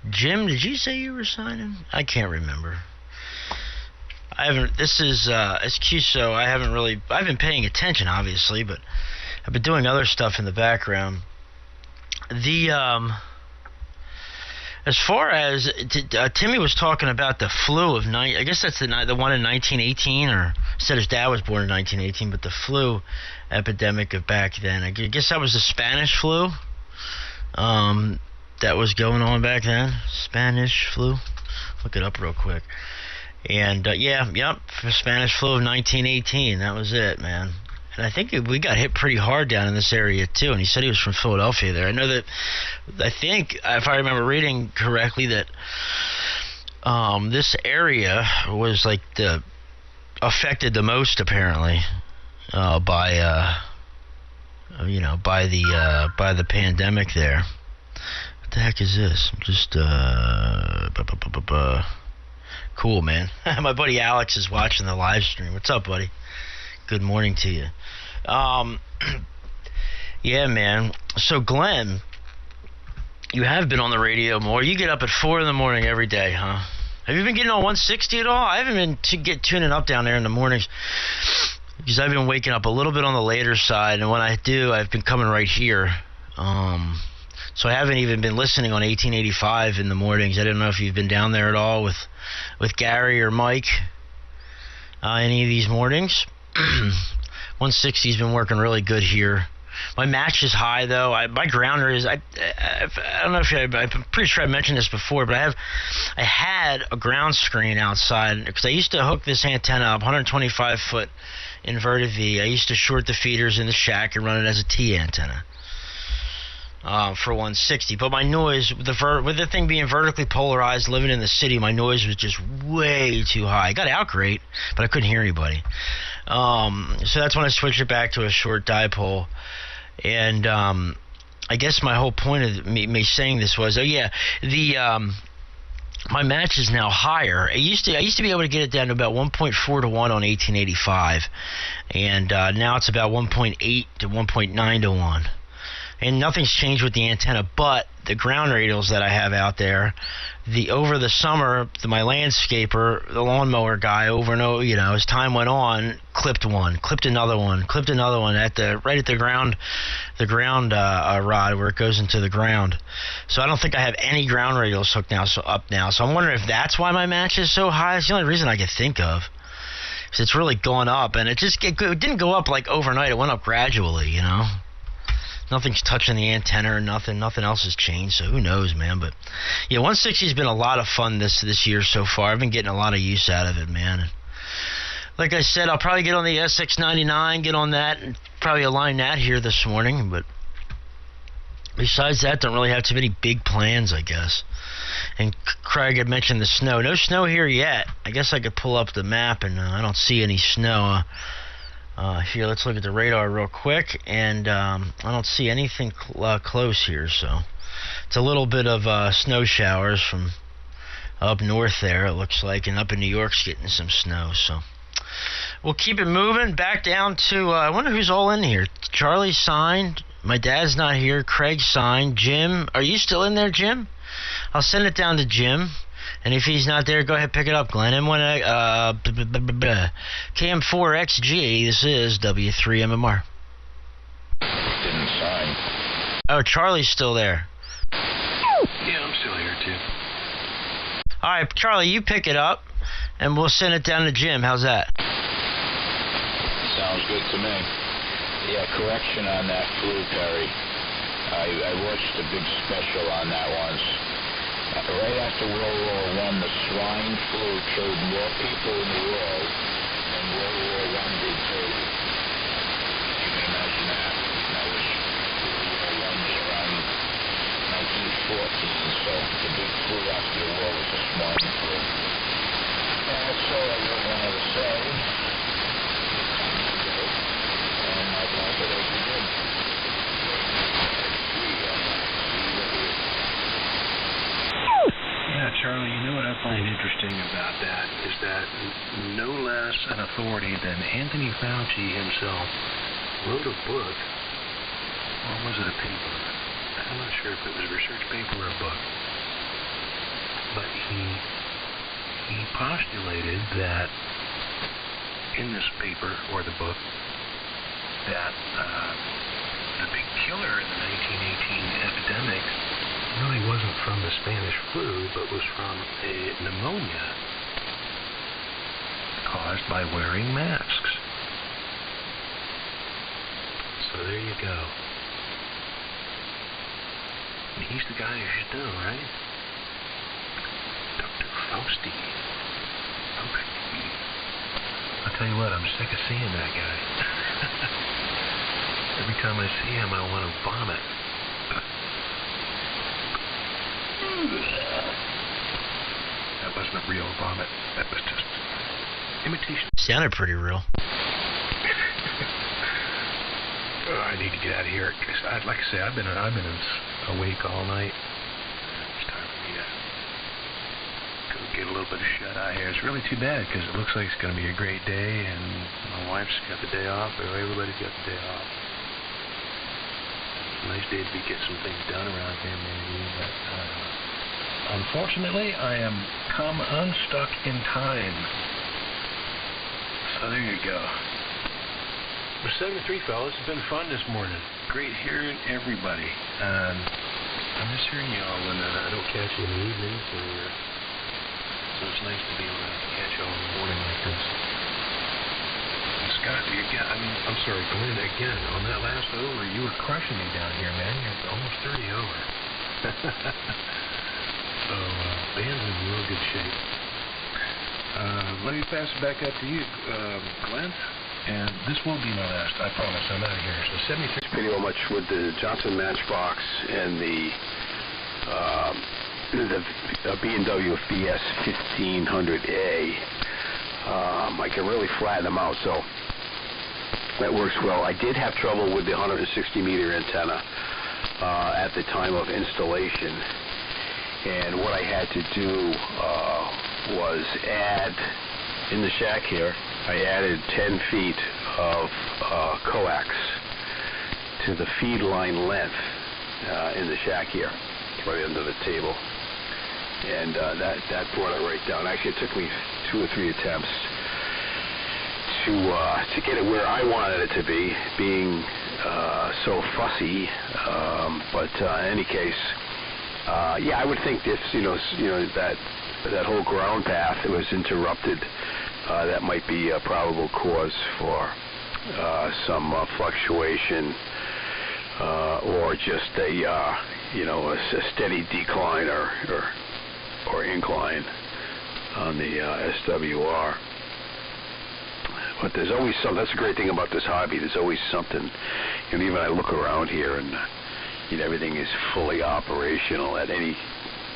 Jim, did you say you were signing? I can't remember. This is QSO. I've been paying attention, obviously, but I've been doing other stuff in the background. As far as Timmy was talking about the flu of I guess that's the one in 1918, or said his dad was born in 1918, but the flu epidemic of back then. I guess that was the Spanish flu that was going on back then. Spanish flu. Look it up real quick. And Spanish flu of 1918. That was it, man. And I think we got hit pretty hard down in this area, too. And he said he was from Philadelphia there. I think, if I remember reading correctly, that this area was like affected the most, apparently, by the pandemic there. What the heck is this? Just cool, man. My buddy Alex is watching the live stream. What's up, buddy? Good morning to you. Yeah, man. So, Glenn, you have been on the radio more. You get up at 4 in the morning every day, huh? Have you been getting on 160 at all? I haven't been tuning up down there in the mornings because I've been waking up a little bit on the later side, and when I do, I've been coming right here. So I haven't even been listening on 1885 in the mornings. I didn't know if you've been down there at all with Gary or Mike any of these mornings. 160's been working really good here. My match is high, though. My grounder is... I don't know if I'm pretty sure I mentioned this before, but I had a ground screen outside because I used to hook this antenna up, 125-foot inverted V. I used to short the feeders in the shack and run it as a T antenna for 160. But my noise, with the thing being vertically polarized, living in the city, my noise was just way too high. I got out great, but I couldn't hear anybody. So that's when I switched it back to a short dipole. And I guess my whole point of me saying this was, my match is now higher. I used to be able to get it down to about 1.4 to 1 on 1885, and now it's about 1.8 to 1.9 to 1. And nothing's changed with the antenna, but the ground radials that I have out there, over the summer, my landscaper, the lawnmower guy, over and over, as time went on, clipped one, clipped another one, right at the ground rod where it goes into the ground. So I don't think I have any ground radials hooked up now. So I'm wondering if that's why my match is so high. It's the only reason I could think of. Because it's really gone up, and it didn't go up like overnight. It went up gradually, Nothing's touching the antenna or nothing. Nothing else has changed, so who knows, man. But, 160's been a lot of fun this year so far. I've been getting a lot of use out of it, man. Like I said, I'll probably get on the SX99, get on that, and probably align that here this morning. But besides that, don't really have too many big plans, I guess. And Craig had mentioned the snow. No snow here yet. I guess I could pull up the map, and I don't see any snow. Here, let's look at the radar real quick, and I don't see anything close here, so it's a little bit of snow showers from up north there, it looks like, and up in New York's getting some snow, so we'll keep it moving. Back down to, I wonder who's all in here. Charlie signed, my dad's not here, Craig signed, Jim, are you still in there, Jim? I'll send it down to Jim. And if he's not there, go ahead and pick it up, Glenn. KM4XG, this is W3MMR. Didn't sign. Oh, Charlie's still there. Yeah, I'm still here, too. All right, Charlie, you pick it up, and we'll send it down to Jim. How's that? Sounds good to me. Yeah, correction on that flu, Perry. I watched a big special on that once. Right after World War I, the swine flu killed more people in the world than World War I did too. You can imagine that. That was World War I was around 1914, blew out the wall this morning. That's all I really wanted to say. And I'll pass it over to Jim. Yeah, Charlie, you know what I find interesting about that is that no less an authority than Anthony Fauci himself wrote a book, or was it a paper? I'm not sure if it was a research paper or a book, but he postulated that in this paper or the book that the big killer in the 1918 epidemic really wasn't from the Spanish flu, but was from a pneumonia caused by wearing masks. So there you go. And he's the guy you should know, right? Dr. Fauci. I'll tell you what, I'm sick of seeing that guy. Every time I see him, I want to vomit. That wasn't a real vomit. That was just imitation. Sounded pretty real. I need to get out of here. Like I say, I've been awake all night. It's time for me to go get a little bit of shut-eye here. It's really too bad because it looks like it's going to be a great day, and my wife's got the day off, or everybody's got the day off. It's a nice day to get some things done around here, maybe, but unfortunately, I am come unstuck in time. So there you go. We're 7-3, fellas. It's been fun this morning. Great hearing everybody. I miss hearing y'all when I don't catch you in the evenings, so it's nice to be able to catch y'all in the morning like this. And Scott, I'm sorry, Glenn, again, on that last over, you were crushing me down here, man. You're almost 30 over. So, band's in real good shape. Let me pass it back up to you, Glenn. And this won't be my last, I promise. I'm out of here. So 73. Pretty much with the Johnson Matchbox and the B&W BS 1500A, I can really flatten them out, so that works well. I did have trouble with the 160-meter antenna at the time of installation, and what I had to do was add, in the shack here, I added 10 feet of coax to the feed line length in the shack here, right under the table. And that brought it right down. Actually, it took me 2 or 3 attempts to get it where I wanted it to be, being so fussy. But in any case, yeah, I would think if that whole ground path that was interrupted, that might be a probable cause for some fluctuation, or just a steady decline or incline on the SWR. But there's always something. That's a great thing about this hobby. There's always something. Even I look around here and everything is fully operational at any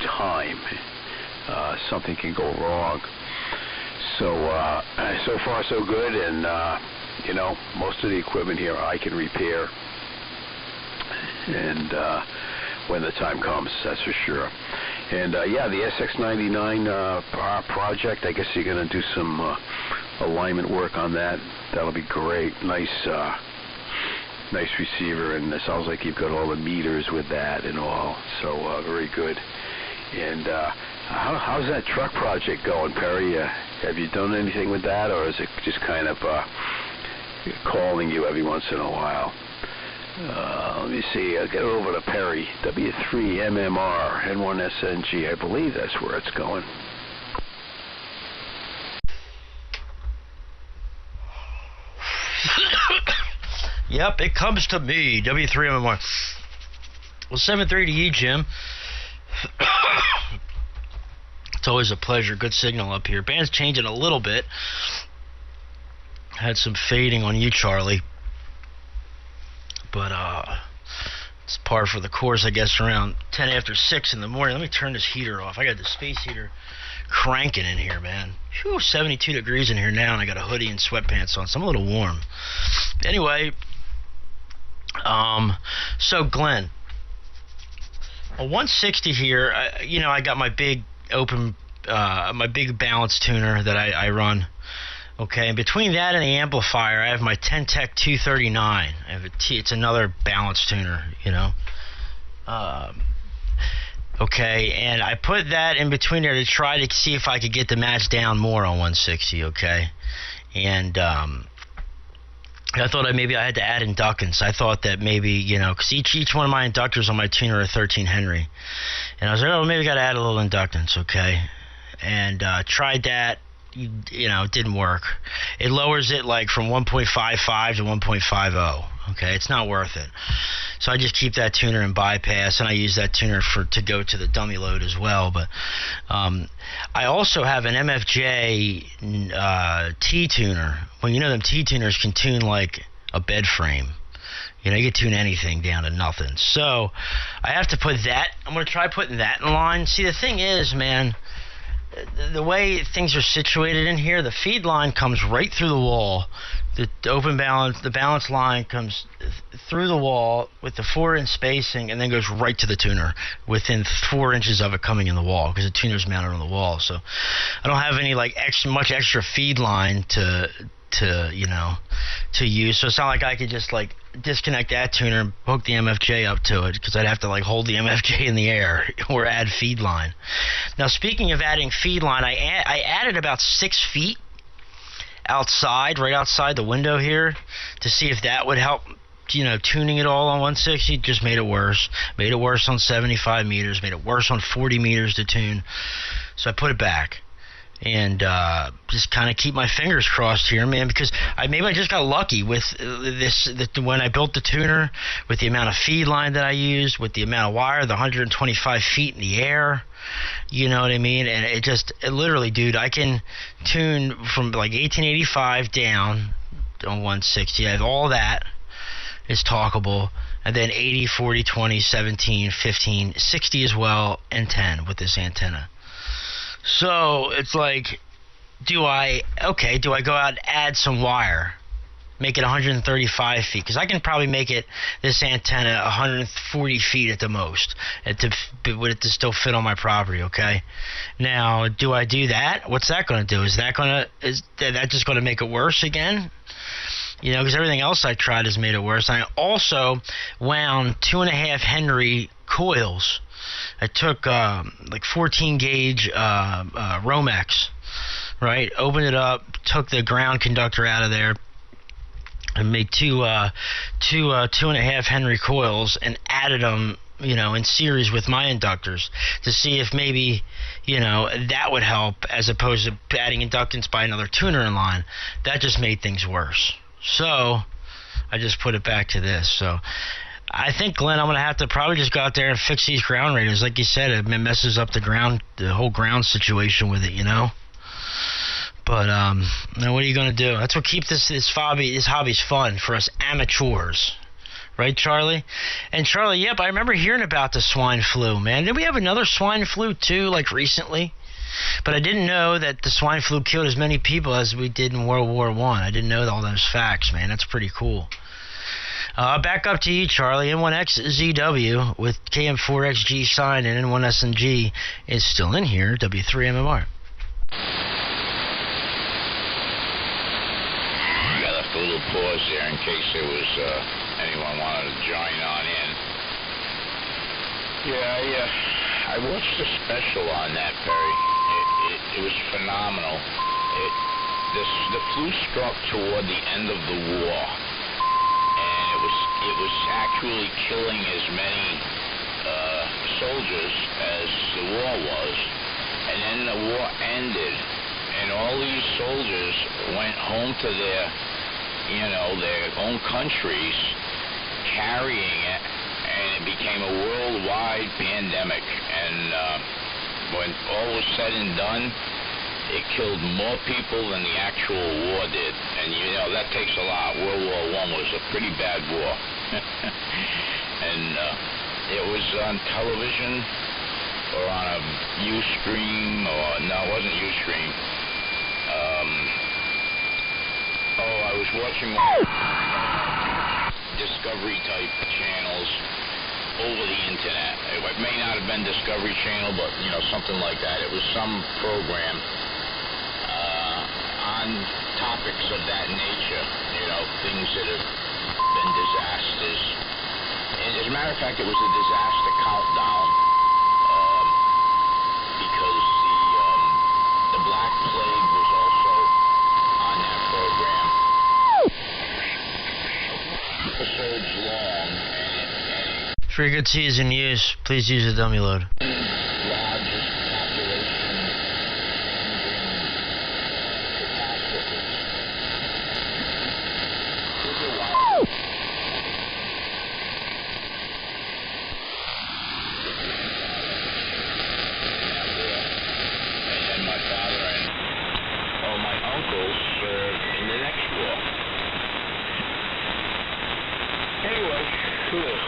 time. Something can go wrong. So so far so good, and most of the equipment here I can repair, and when the time comes, that's for sure. And yeah, the SX99 project, I guess you're going to do some alignment work on that. That'll be great. Nice receiver, and it sounds like you've got all the meters with that and all, so very good. And how's that truck project going, Perry? Have you done anything with that, or is it just kind of calling you every once in a while? Let me see. I'll get it over to Perry. W3MMR N1SNG. I believe that's where it's going. Yep, it comes to me. W3MMR. Well, 7-3 to you, Jim. It's always a pleasure. Good signal up here. Band's changing a little bit. Had some fading on you, Charlie. But It's par for the course, I guess, around 10 after 6 in the morning. Let me turn this heater off. I got the space heater cranking in here, man. Whew, 72 degrees in here now, and I got a hoodie and sweatpants on, so I'm a little warm. Anyway, so Glenn, a 160 here, I got my big my big balance tuner that I run. Okay, and between that and the amplifier, I have my Ten-Tec 239. It's another balance tuner, okay, and I put that in between there to try to see if I could get the match down more on 160, okay? And I thought maybe I had to add inductance. I thought that maybe, because each one of my inductors on my tuner are 13 Henry. And I was like, maybe I got to add a little inductance, okay? And tried that. It didn't work. It lowers it like from 1.55 to 1.50. Okay, it's not worth it. So I just keep that tuner in bypass, and I use that tuner to go to the dummy load as well. But I also have an MFJ T tuner. Well, them T tuners can tune like a bed frame. You can tune anything down to nothing. So I have to put that. I'm going to try putting that in line. See, the thing is, man, the way things are situated in here, the feed line comes right through the wall. The balance line comes through the wall with the 4-inch spacing, and then goes right to the tuner within 4 inches of it coming in the wall, because the tuner's mounted on the wall. So I don't have any much extra feed line to use. So it's not like I could just disconnect that tuner and hook the MFJ up to it, because I'd have to hold the MFJ in the air or add feed line. Now, speaking of adding feed line, I added about 6 feet outside, right outside the window here, to see if that would help, tuning it all on 160. Just made it worse. Made it worse on 75 meters. Made it worse on 40 meters to tune. So I put it back. And just kind of keep my fingers crossed here, man, because maybe I just got lucky with when I built the tuner, with the amount of feed line that I used, with the amount of wire, the 125 feet in the air, you know what I mean? And it literally, dude, I can tune from 1885 down on 160. I have all that is talkable, and then 80, 40, 20, 17, 15, 60 as well, and 10 with this antenna. So it's do I go out and add some wire, make it 135 feet, because I can probably make this antenna 140 feet at the most, to still fit on my property, okay? Now, do I do that? What's that going to do? Is that just going to make it worse again? Because everything else I tried has made it worse. I also wound 2.5 Henry coils. I took 14 gauge Romex, right? Opened it up, took the ground conductor out of there, and made two 2.5 Henry coils, and added them, in series with my inductors, to see if maybe, that would help, as opposed to adding inductance by another tuner in line. That just made things worse. So I just put it back to this. So I think, Glenn, I'm going to have to probably just go out there and fix these ground radios. Like you said, it messes up the whole ground situation with it, But, what are you going to do? That's what keeps this hobby's fun for us amateurs. Right, Charlie? And Charlie, yep, I remember hearing about the swine flu, man. Did we have another swine flu, too, recently? But I didn't know that the swine flu killed as many people as we did in World War I. I didn't know all those facts, man. That's pretty cool. Back up to you, Charlie. N1XZW with KM4XG sign, and N1SNG is still in here. W3MMR. I left a little pause there in case there was anyone wanted to join on in. Yeah, I watched the special on that, Perry. It was phenomenal. The flu struck toward the end of the war. It was actually killing as many soldiers as the war was. And then the war ended, and all these soldiers went home to their own countries carrying it, and it became a worldwide pandemic. And when all was said and done, it killed more people than the actual war did. And, that takes a lot. World War I was a pretty bad war. and it was on television or on a Ustream, or no, it wasn't Ustream. I was watching Discovery type channels over the internet. It may not have been Discovery Channel, but something like that. It was some program on topics of that nature, things that have been disasters. And as a matter of fact, it was a disaster countdown because the Black Plague was also on that program. Episodes long, and Frequencies in use. Please use a dummy load. largest population catastrophes. Took a while. And then my father and all my uncles served in the next war. Anyway,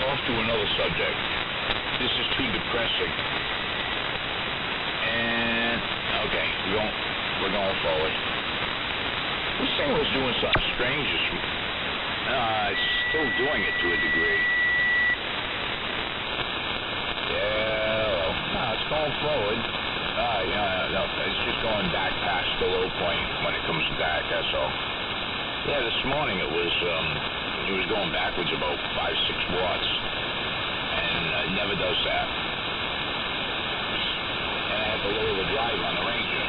off to another subject. This is too depressing. And okay, we're going forward. This thing was doing something strange. It's still doing it to a degree. Yeah, well, it's going forward. No, it's just going back past the low point when it comes back. That's all. Yeah, this morning it was going backwards about 5-6 watts, and it never does that. And I had to lower the drive on the Ranger,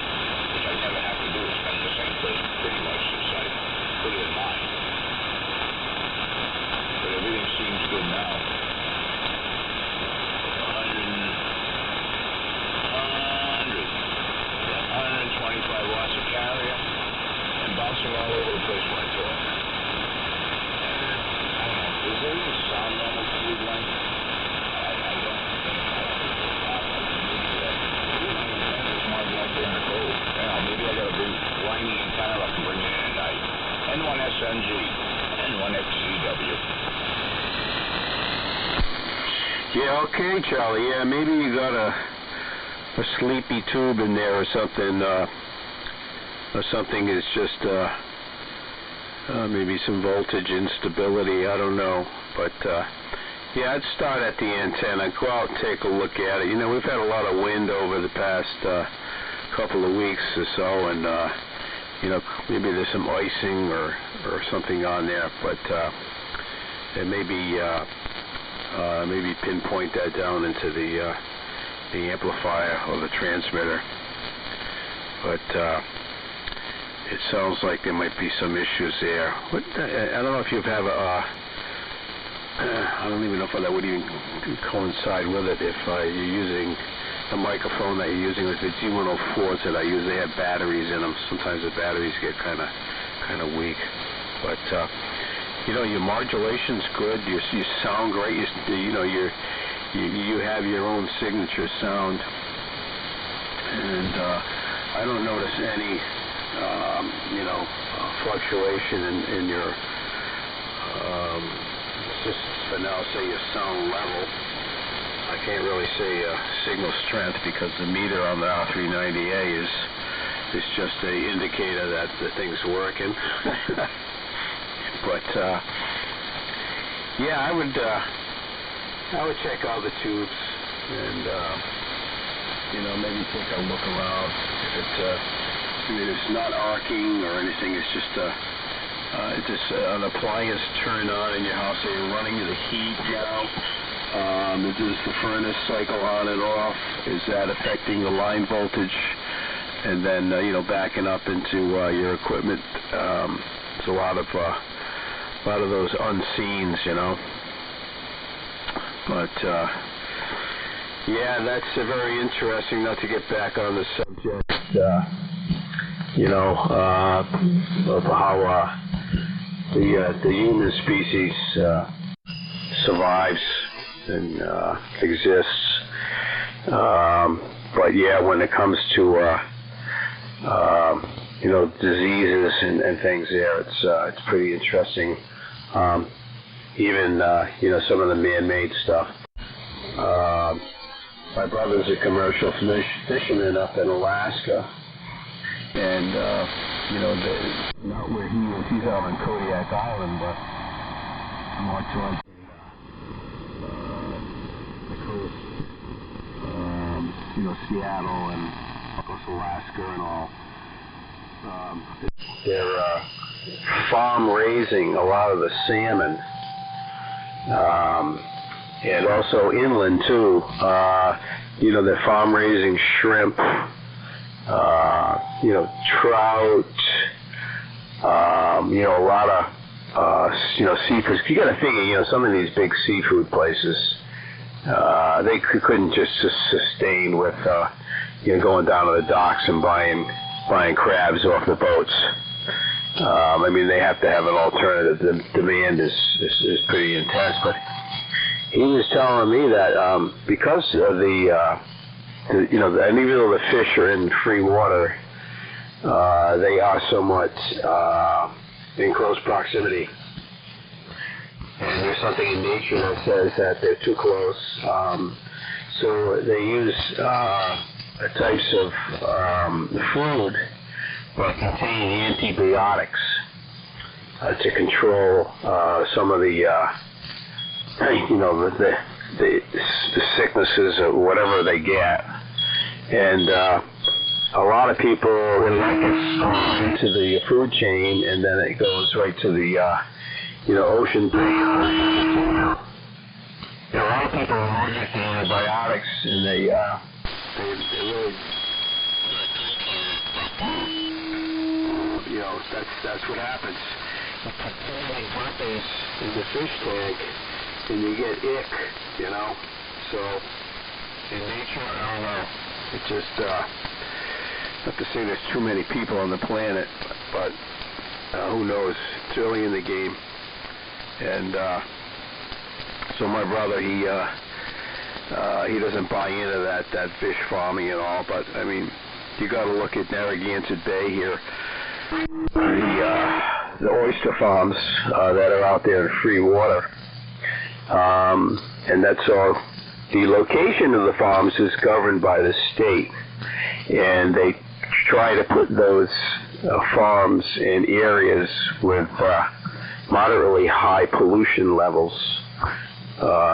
which I never have to do. It's been the same place pretty much since I put it in mine. But everything seems good now. 125 watts of carrier, and bouncing all over the place when I talk. I don't know. Is there even sound level to you, Glenn? I don't think it's more like they're in the cold. Maybe I gotta wind the antenna up and bring it in at night. N1SNG, N1XCW. Yeah, okay, Charlie. Yeah, maybe you got a sleepy tube in there or something. Or something is just maybe some voltage instability. I don't know, but yeah, I'd start at the antenna. Go out and take a look at it. We've had a lot of wind over the past couple of weeks or so, and maybe there's some icing or something on there, but and maybe pinpoint that down into the amplifier or the transmitter. But it sounds like there might be some issues there. I don't know if you have I don't even know if that would even coincide with it. If you're using the microphone that you're using with the G104s that I use, they have batteries in them. Sometimes the batteries get kind of weak. But your modulation's good. You sound great. You have your own signature sound, and I don't notice any fluctuation in your just for now say your sound level. I can't really say signal strength because the meter on the R390A is just an indicator that the thing's working. But yeah, I would check all the tubes and maybe take a look around. If it's not arcing or anything, it's just an appliance turned on in your house. So you're running the heat now. Does the furnace cycle on and off? Is that affecting the line voltage? And then backing up into your equipment. There's a lot of those unseens, But yeah, that's very interesting. Not to get back on the subject, of how the human species survives and exists. But yeah, when it comes to diseases and things, there it's pretty interesting. even some of the man-made stuff. My brother's a commercial fisherman up in Alaska, and not where he is. He's out on Kodiak Island, but more towards the coast. Seattle and of course Alaska and all. They're farm raising a lot of the salmon, and also inland too. They're farm raising shrimp, trout, a lot of seafood. You got to figure, some of these big seafood places, they couldn't just sustain with going down to the docks and buying crabs off the boats. They have to have an alternative. The demand is pretty intense. But he was telling me that because of and even though the fish are in free water, they are somewhat in close proximity. And there's something in nature that says that they're too close. So they use types of food that contain antibiotics to control some of the sicknesses or whatever they get. And a lot of people into the food chain, and then it goes right to the ocean thing. A lot of people are allergic to antibiotics, and they really, that's what happens. You put too many weapons in the fish tank, and you get ick, So, in nature, I don't know. It just, not to say there's too many people on the planet, but who knows? It's early in the game. And so my brother, he doesn't buy into that fish farming at all. But you got to look at Narragansett Bay here, the oyster farms that are out there in free water, and that's all. The location of the farms is governed by the state, and they try to put those farms in areas with moderately high pollution levels,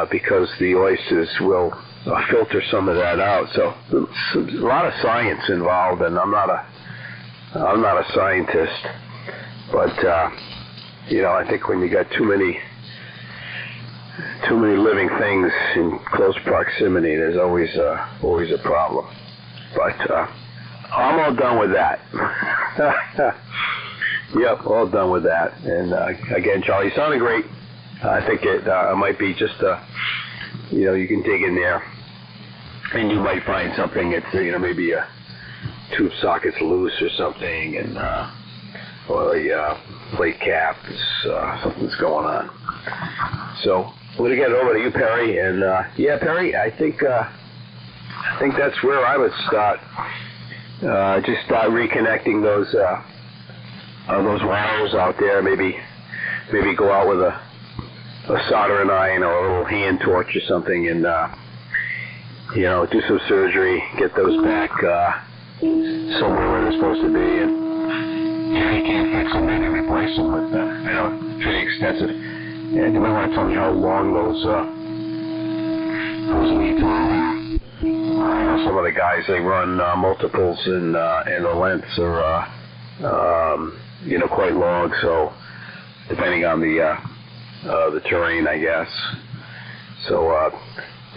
because the oysters will filter some of that out. So a lot of science involved, and I'm not a scientist, but I think when you got too many living things in close proximity, there's always a problem. But I'm all done with that. Yep, all done with that. And again, Charlie, you sounded great. I think it might be just you can dig in there, and you might find something. It's maybe a tube socket's loose or something, and or a plate cap something's going on. So I'm gonna get it over to you, Perry. And Perry, I think that's where I would start. Just start reconnecting those wires out there. Maybe go out with a soldering iron or a little hand torch or something, and do some surgery, get those back somewhere where they're supposed to be. And if you can't fix them, maybe replace them with pretty extensive. And you might want to tell me how long those leads are. Some of the guys, they run multiples, and the lengths are quite long. So depending on the terrain, I guess. So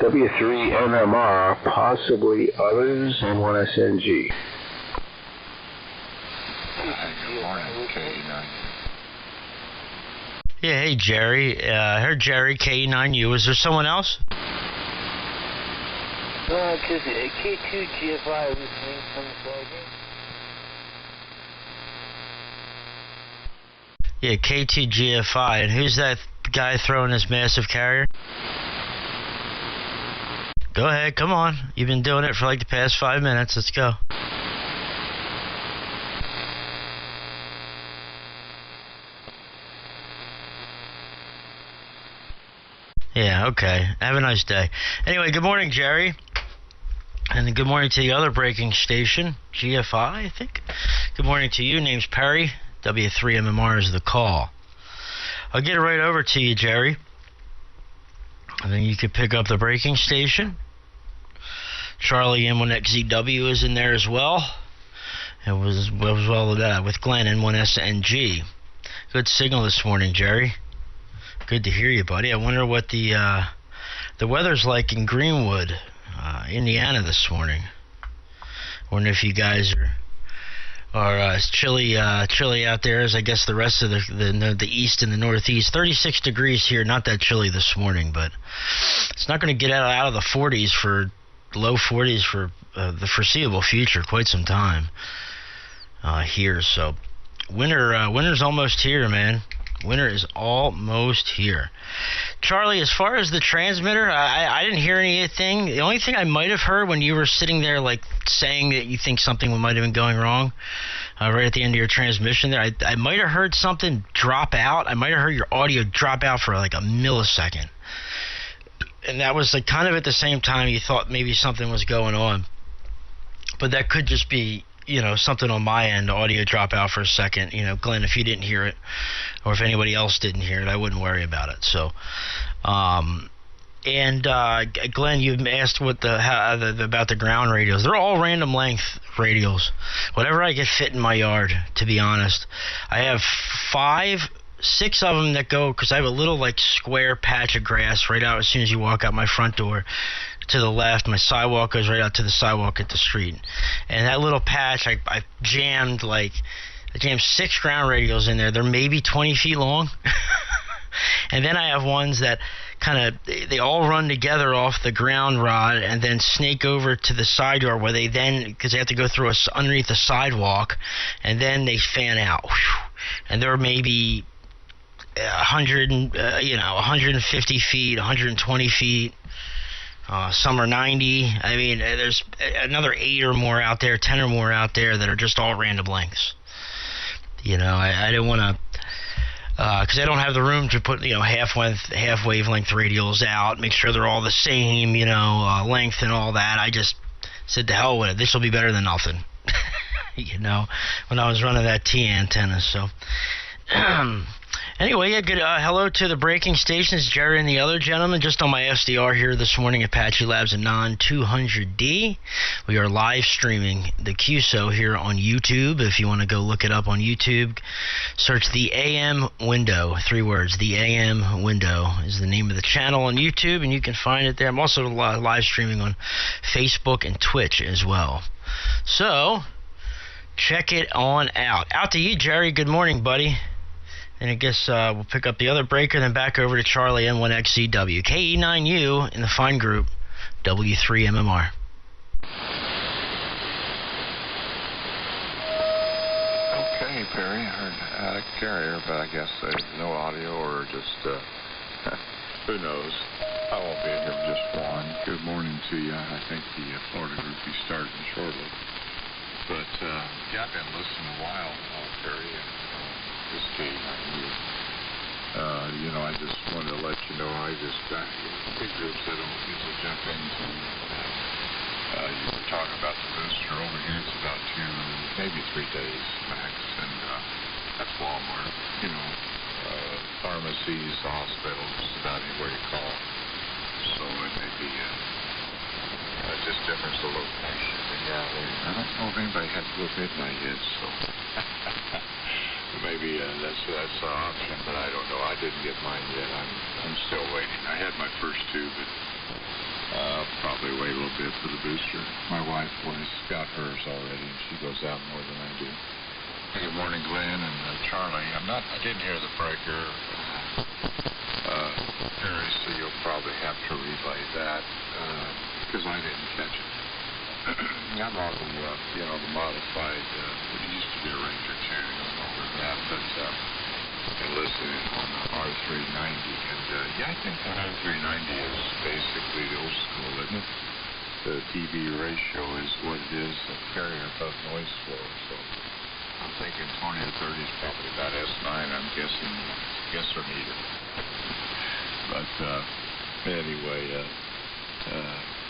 W3 NMR, possibly others, and 1SNG. Yeah, hey Jerry. I heard Jerry, KE9U. Is there someone else? Just K2GFI listening from the flagging. Yeah, K2GFI. And who's that guy throwing his massive carrier? Go ahead, come on. You've been doing it for like the past 5 minutes. Let's go. Yeah, okay. Have a nice day. Anyway, good morning, Jerry. And good morning to the other breaking station, GFI, I think. Good morning to you. Name's Perry. W3MMR is the call. I'll get it right over to you, Jerry. And then you can pick up the breaking station. Charlie N1XZW is in there as well. It was well with Glenn N1SNG. Good signal this morning, Jerry. Good to hear you, buddy. I wonder what the weather's like in Greenwood, Indiana this morning. I wonder if you guys are as chilly out there as I guess the rest of the east and the northeast. 36 degrees here, not that chilly this morning, but it's not going to get out of the 40s for low 40s for the foreseeable future, quite some time here. So winter's almost here, man. Winter is almost here. Charlie, as far as the transmitter, I didn't hear anything. The only thing I might have heard when you were sitting there, like, saying that you think something might have been going wrong right at the end of your transmission there, I might have heard something drop out. I might have heard your audio drop out for, like, a millisecond. And that was, like, kind of at the same time you thought maybe something was going on. But that could just be, something on my end, audio drop out for a second. Glenn, if you didn't hear it, or if anybody else didn't hear it, I wouldn't worry about it. So, Glenn, you asked what about the ground radios. They're all random length radios. Whatever I get fit in my yard, to be honest. I have 6 of them that go, because I have a little, like, square patch of grass right out as soon as you walk out my front door. To the left, my sidewalk goes right out to the sidewalk at the street, and that little patch, I jammed 6 ground radios in there. They're maybe 20 feet long. And then I have ones that they all run together off the ground rod and then snake over to the side yard where because they have to go through underneath the sidewalk, and then they fan out. And they're maybe 150 feet, 120 feet. Some are 90. I mean, there's another 8 or more out there, 10 or more out there that are just all random lengths. I didn't want to, because I don't have the room to put, half wavelength radios out, make sure they're all the same, length and all that. I just said, to hell with it. This will be better than nothing. When I was running that T antenna. So, anyway, yeah, good. Hello to the breaking stations, Jerry and the other gentleman. Just on my SDR here this morning, Apache Labs Anon 200D. We are live streaming the QSO here on YouTube. If you want to go look it up on YouTube, search the AM Window. 3 words. The AM Window is the name of the channel on YouTube, and you can find it there. I'm also live streaming on Facebook and Twitch as well. So, check it on out. Out to you, Jerry. Good morning, buddy. And I guess we'll pick up the other breaker, then back over to Charlie N1XCW. KE9U in the fine group, W3MMR. Okay, Perry. I heard a carrier, but I guess there's no audio or just, who knows. I won't be here for just one. Good morning to you. I think the Florida group is starting shortly. But, yeah, I've been listening a while, Perry, and this KE9U. I just wanted to let you know I just got big groups that don't usually jump into. You were talking about the booster over here. It's about 2, maybe 3 days max, and that's Walmart. Pharmacies, hospitals, just about anywhere you call. So it may be just difference of location. But yeah, I don't know if anybody had to go midnight yet, so. Maybe that's an option, but I don't know. I didn't get mine yet. I'm still waiting. I had my first 2, but I'll probably wait a little bit for the booster. My wife got hers already, and she goes out more than I do. Good morning, Glenn and Charlie. I didn't hear the breaker, Harry, so you'll probably have to relay that because I didn't catch it. I'm on the modified. It used to be a Ranger 2, no longer that, but been listening on the R390, and yeah, I think the R390 is basically the old school, isn't it? The dB ratio is what it is, a carrier above noise floor, so I'm thinking 20 to 30 is probably about S9, I'm guessing, or meter. But Anyway,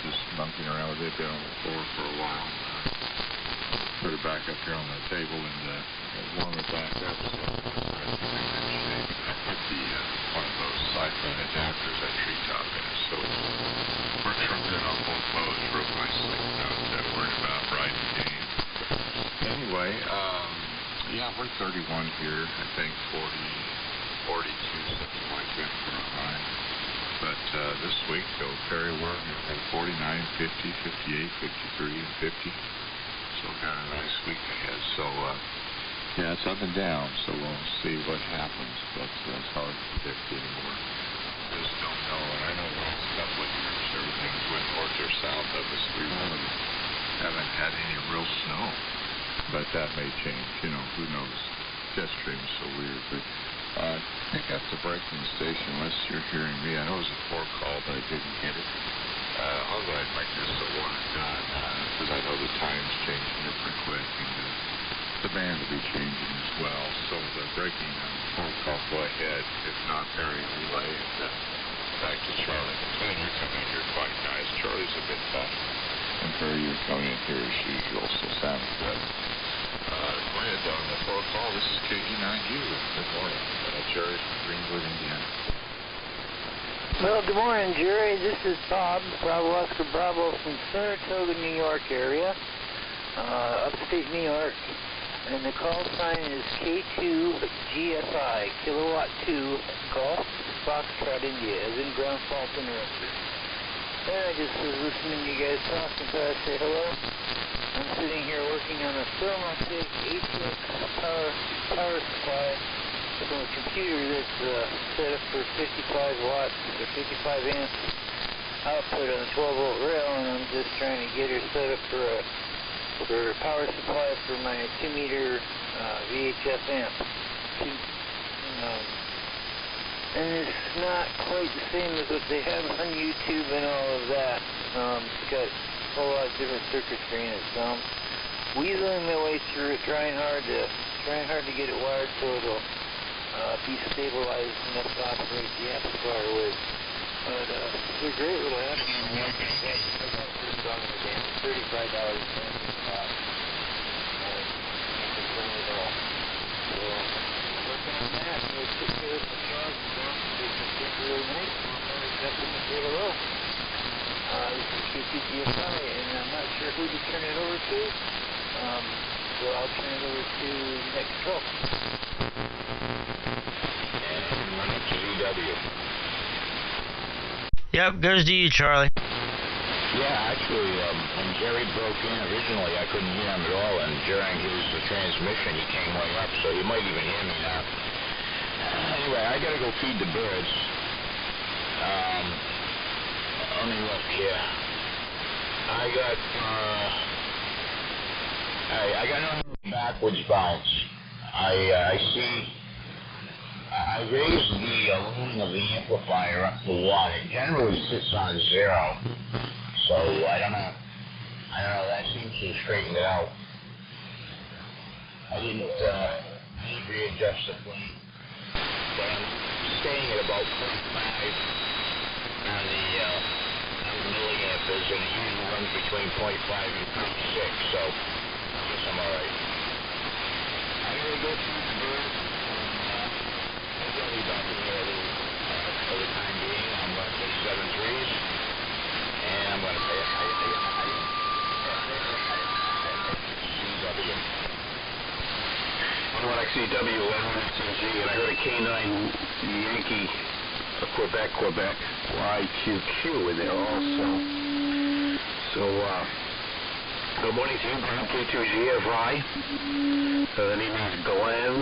just monkeying around with it down on the floor for a while. Put it back up here on the table and warm it back up. So I put one of those siphon adapters at treetop in it, so we're trimmed it on both modes real nicely without worrying about riding game. Anyway, yeah, we're 31 here. I think 40, 42, something like that for a high. But this week, Perry, we're at 49, 50, 58, 53, and 50. So we've got a nice week ahead. So, yeah, it's up and down, so we'll see what happens. But it's hard to predict anymore. Just don't know. And I know the last couple of years, everything's went north or south of us. We really haven't had any real snow. But that may change, you know, who knows. Jet stream's so weird. But I think that's the breaking station, unless you're hearing me. I know it was a 4 call, but I didn't get it. I'll go ahead and make this a 1 and done, because I know the time's changing here pretty quick, and the band will be changing as well. So the breaking 4 call, go ahead. If not, Perry, relay, and back to Charlie. Glenn, you're coming in here quite nice. Charlie's a bit tough. And Perry, you're coming in here as usual, so sounds good. Glenn, on the 4 call, this is KG9U. Good morning. Jerry from Greenwood, Indiana. Well, good morning, Jerry. This is Bob, Bravo Oscar Bravo from Saratoga, New York area, upstate New York. And the call sign is K2GFI, Kilowatt 2, Golf, Foxtrot, India, as in ground fault interrupter. And I just was listening to you guys talk, and so I say hello. I'm sitting here working on a Thermaltake ATX power supply from a computer that's set up for 55 watts or 55 amps output on a 12-volt rail, and I'm just trying to get her set up for a power supply for my 2-meter VHF amp. And it's not quite the same as what they have on YouTube and all of that. It's got a whole lot of different circuitry in it, so I'm weaseling my way through it, trying hard to get it wired so it'll be stabilized enough to operate the amplifier with. But it's a great little amp. $35 a box. Can't complain at all. So working on that, and we'll take care of some jobs down. It's really nice. That's in the below. This is KTGFI, and I'm not sure who to turn it over to. So I'll turn it over to next call. Yep, goes to you, Charlie. Yeah, actually, when Jerry broke in originally, I couldn't hear him at all, and during his transmission, he came way up, so you might even hear me now. Anyway, I gotta go feed the birds. Let me look here. I got no backwards bounce. I raised the loading of the amplifier up to 1. It generally sits on 0. So I don't know. That seems to straighten it out. I didn't readjust the plane, but I'm staying at about 0.5 on the milliamperes, and it usually runs between 0.5 and 0.6. So I guess I'm all right. I'm gonna go through the bird. I'll be back in here for the time being. I'm going to say 7 threes, and I'm going to say CW. What XCW, LXG, and I heard a K9 Yankee, Quebec, YQQ in there also. So, good morning to you, Glenn, K2GFI. The name is Glenn.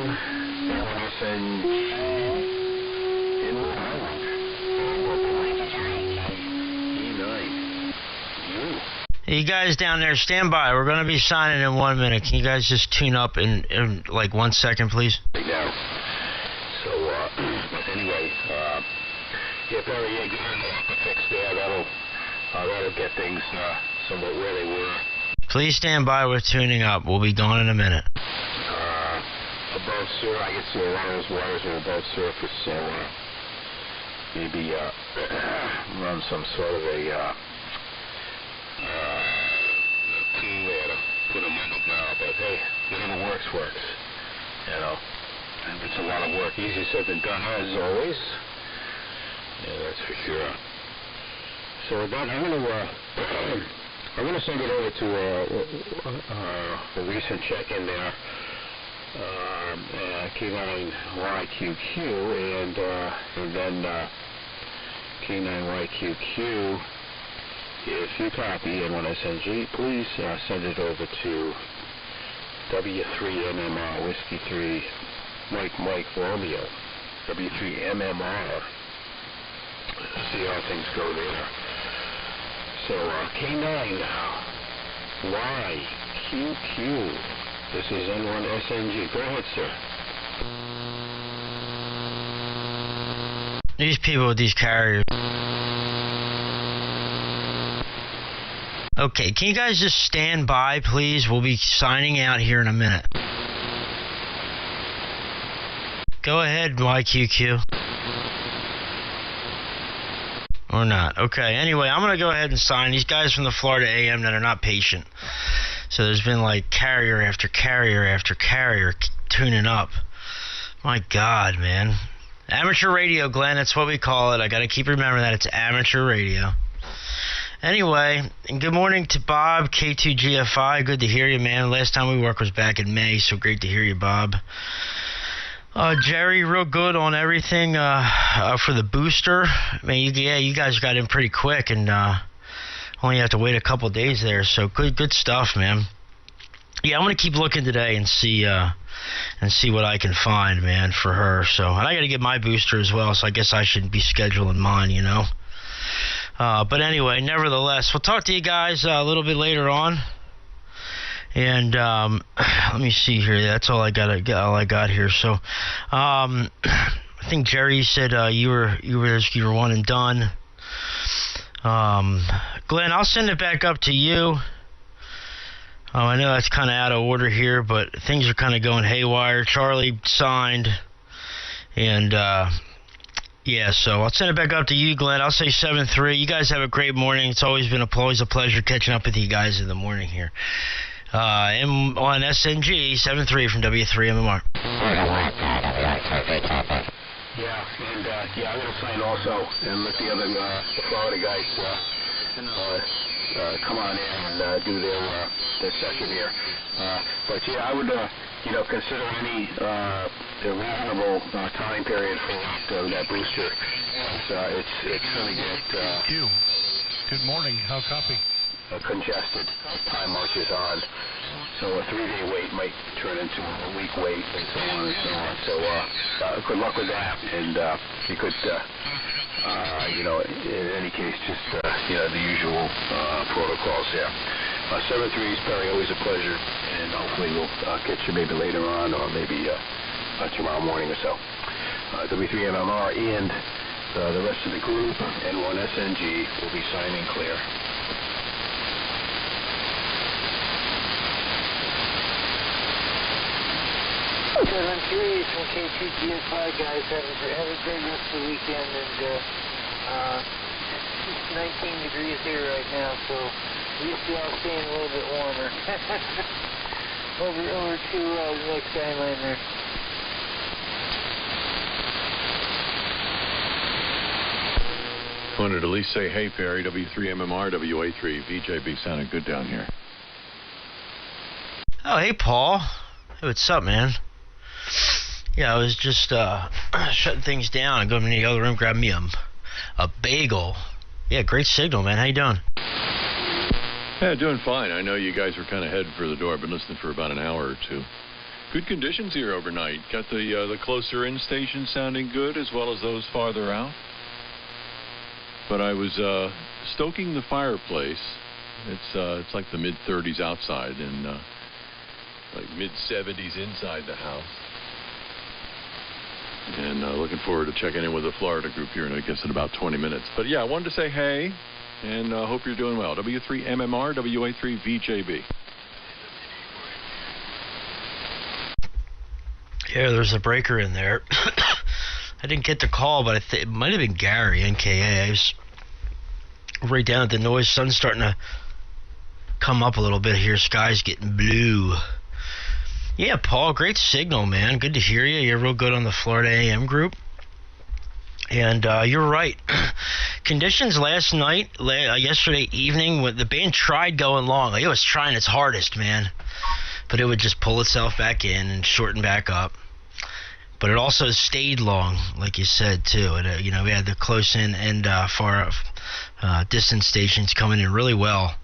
You guys down there, stand by. We're going to be signing in 1 minute. Can you guys just tune up in like 1 second, please? Right now. So, anyway, yeah, Perry, yeah, get the fix there. That'll get things somewhat where they were. Please stand by. We're tuning up. We'll be gone in a minute. Above surface, I can see a lot of those wires are above surface, so maybe run some sort of a pool there to put them on the barrel. But hey, whatever works. You know, and it's a lot of work. Easier said than done, as always. Yeah, that's for sure. So with that, I'm gonna send it over to a recent check-in there, K9YQQ, and then K9YQQ. If you copy N1SNG, please send it over to W3MMR Whiskey 3 Mike Romeo. W3MMR. See how things go there. So K9YQQ. This is N1SNG. Go ahead, sir. These people with these carriers. Okay, can you guys just stand by, please? We'll be signing out here in a minute. Go ahead, YQQ. Or not. Okay, anyway, I'm going to go ahead and sign. These guys from the Florida AM that are not patient. So there's been like carrier after carrier after carrier tuning up. My God, man. Amateur radio, Glenn, that's what we call it. I got to keep remembering that it's amateur radio. Anyway, and good morning to Bob, K2GFI. Good to hear you, man. Last time we worked was back in May, so great to hear you, Bob. Jerry, real good on everything for the booster. I mean, you guys got in pretty quick, and only have to wait a couple days there. So good stuff, man. Yeah, I'm gonna keep looking today and see what I can find, man, for her. So, and I got to get my booster as well. So I guess I should be scheduling mine, you know. But anyway, nevertheless, we'll talk to you guys a little bit later on. And let me see here. That's all I got here. So I think Jerry said you were one and done. Glenn, I'll send it back up to you. I know that's kind of out of order here, but things are kind of going haywire. Charlie signed, and yeah, so I'll send it back up to you, Glenn. I'll say 7-3. You guys have a great morning. It's always a pleasure catching up with you guys in the morning here. On SNG 7-3 from W3MMR. Yeah, and I'm gonna sign also and let the other the Florida guys come on in and do their session here. But yeah, I would consider any reasonable time period for that booster. It's gonna get Good morning. How copy? Congested. Time marches on. So a 3-day wait might turn into a week wait and so on and so on. So good luck with that. And you could, in any case, just, the usual protocols there. 7-3 is Perry, always a pleasure. And hopefully we'll catch you maybe later on or maybe tomorrow morning or so. W3MMR and the rest of the group, N1SNG, will be signing clear. 7-3 from K2GFI, guys. Have a great rest of the weekend. And it's 19 degrees here right now, so at least y'all staying a little bit warmer. over to the next skyline there. Wanted to at least say, hey, Perry, W3MMR, WA3, VJB sounded good down here. Oh, hey, Paul. Hey, what's up, man? Yeah, I was just shutting things down and going to the other room, grab me a bagel. Yeah, great signal, man. How you doing? Yeah, doing fine. I know you guys were kind of headed for the door. I've been listening for about an hour or two. Good conditions here overnight. Got the closer in stations sounding good as well as those farther out. But I was stoking the fireplace. It's like the mid-30s outside and like mid-70s inside the house. And looking forward to checking in with the Florida group here, I guess, in about 20 minutes. But yeah, I wanted to say hey, and hope you're doing well. W3MMR, WA3 VJB. Yeah, there's a breaker in there. I didn't get the call, but it might have been Gary, NKA. I was right down at the noise. Sun's starting to come up a little bit here. Sky's getting blue. Yeah, Paul, great signal, man. Good to hear you. You're real good on the Florida AM group. And you're right. Conditions last night, yesterday evening, when the band tried going long, like, it was trying its hardest, man. But it would just pull itself back in and shorten back up. But it also stayed long, like you said, too. And, you know, we had the close-in and far distance stations coming in really well.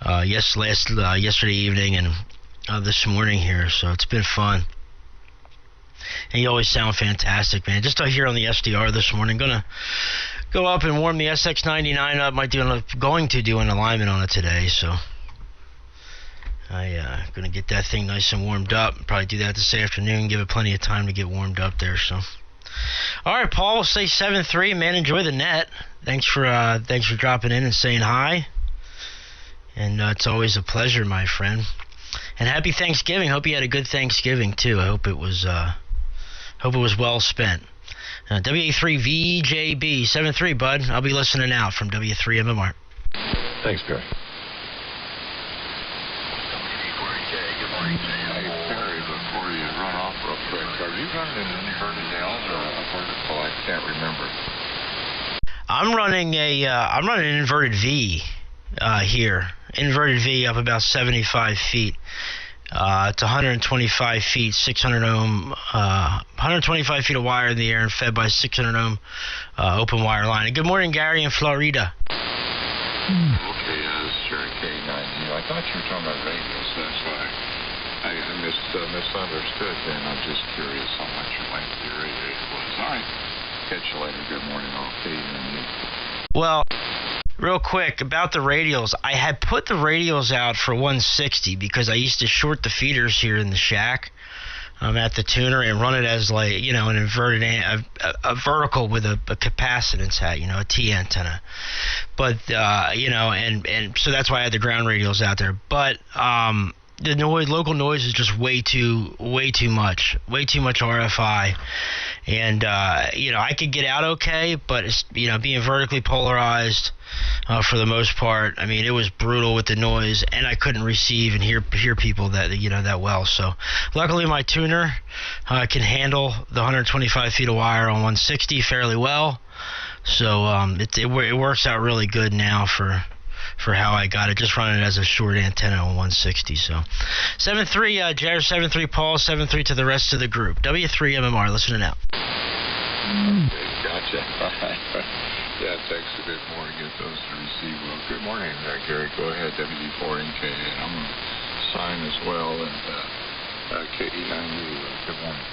Yesterday evening and this morning here, so it's been fun. And you always sound fantastic, man. Just here on the SDR this morning. Gonna go up and warm the SX99 up. Going to do an alignment on it today, so I gonna get that thing nice and warmed up. Probably do that this afternoon. Give it plenty of time to get warmed up there. So, all right, Paul. We'll say 7-3, man. Enjoy the net. Thanks for dropping in and saying hi. And it's always a pleasure, my friend. And happy Thanksgiving. Hope you had a good Thanksgiving too. I hope it was well spent. WA3VJB 7-3, bud. I'll be listening out from W3MMR. Thanks, Perry. Hey, Perry, before you run off real quick, are you running an inverted L or a vertical? I can't remember. I'm running an inverted V here. Inverted V up about 75 feet. It's 125 feet, 600 ohm, 125 feet of wire in the air and fed by 600 ohm open wire line. And good morning, Gary in Florida. Okay, this is Jerry K9U. I thought you were talking about radios, so that's why I misunderstood then. I'm just curious how much your length of your radio was. All right, catch you later. Good morning, all K9U. Well, real quick, about the radials, I had put the radials out for 160 because I used to short the feeders here in the shack at the tuner and run it as, like, you know, an inverted, a vertical with a capacitance hat, you know, a T antenna. But, you know, and so that's why I had the ground radials out there. But the local noise is just way too much RFI. And, you know, I could get out okay, but, it's, you know, being vertically polarized for the most part, I mean, it was brutal with the noise, and I couldn't receive and hear people that, you know, that well. So luckily my tuner can handle the 125 feet of wire on 160 fairly well. So it works out really good now for how I got it, just running it as a short antenna on 160. So 7-3, Jared, 7-3, Paul, 7-3 to the rest of the group. W3MMR, listening out. Gotcha. Yeah, it takes a bit more to get those to receive. Well, good morning there, Gary. Go ahead, WD4NK, and I'm going to sign as well, and KE9U. Good morning.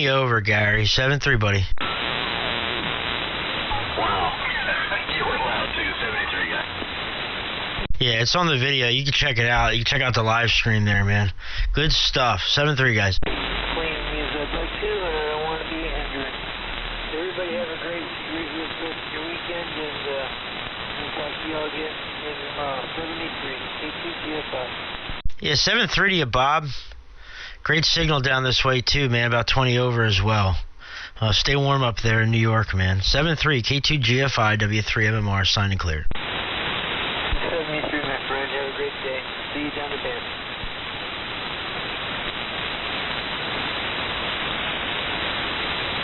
Over, Gary. 7-3, buddy. Wow. You were loud, too. 73, guy. Yeah, it's on the video. You can check it out. You can check out the live stream there, man. Good stuff. 7-3, guys. Playing music like 2 73, K2GFI. Yeah, 7-3 to you, Bob. Great signal down this way, too, man. About 20 over as well. Stay warm up there in New York, man. 7-3, K2GFI, W3MMR, signed and cleared. 73, my friend. Have a great day. See you down the bend.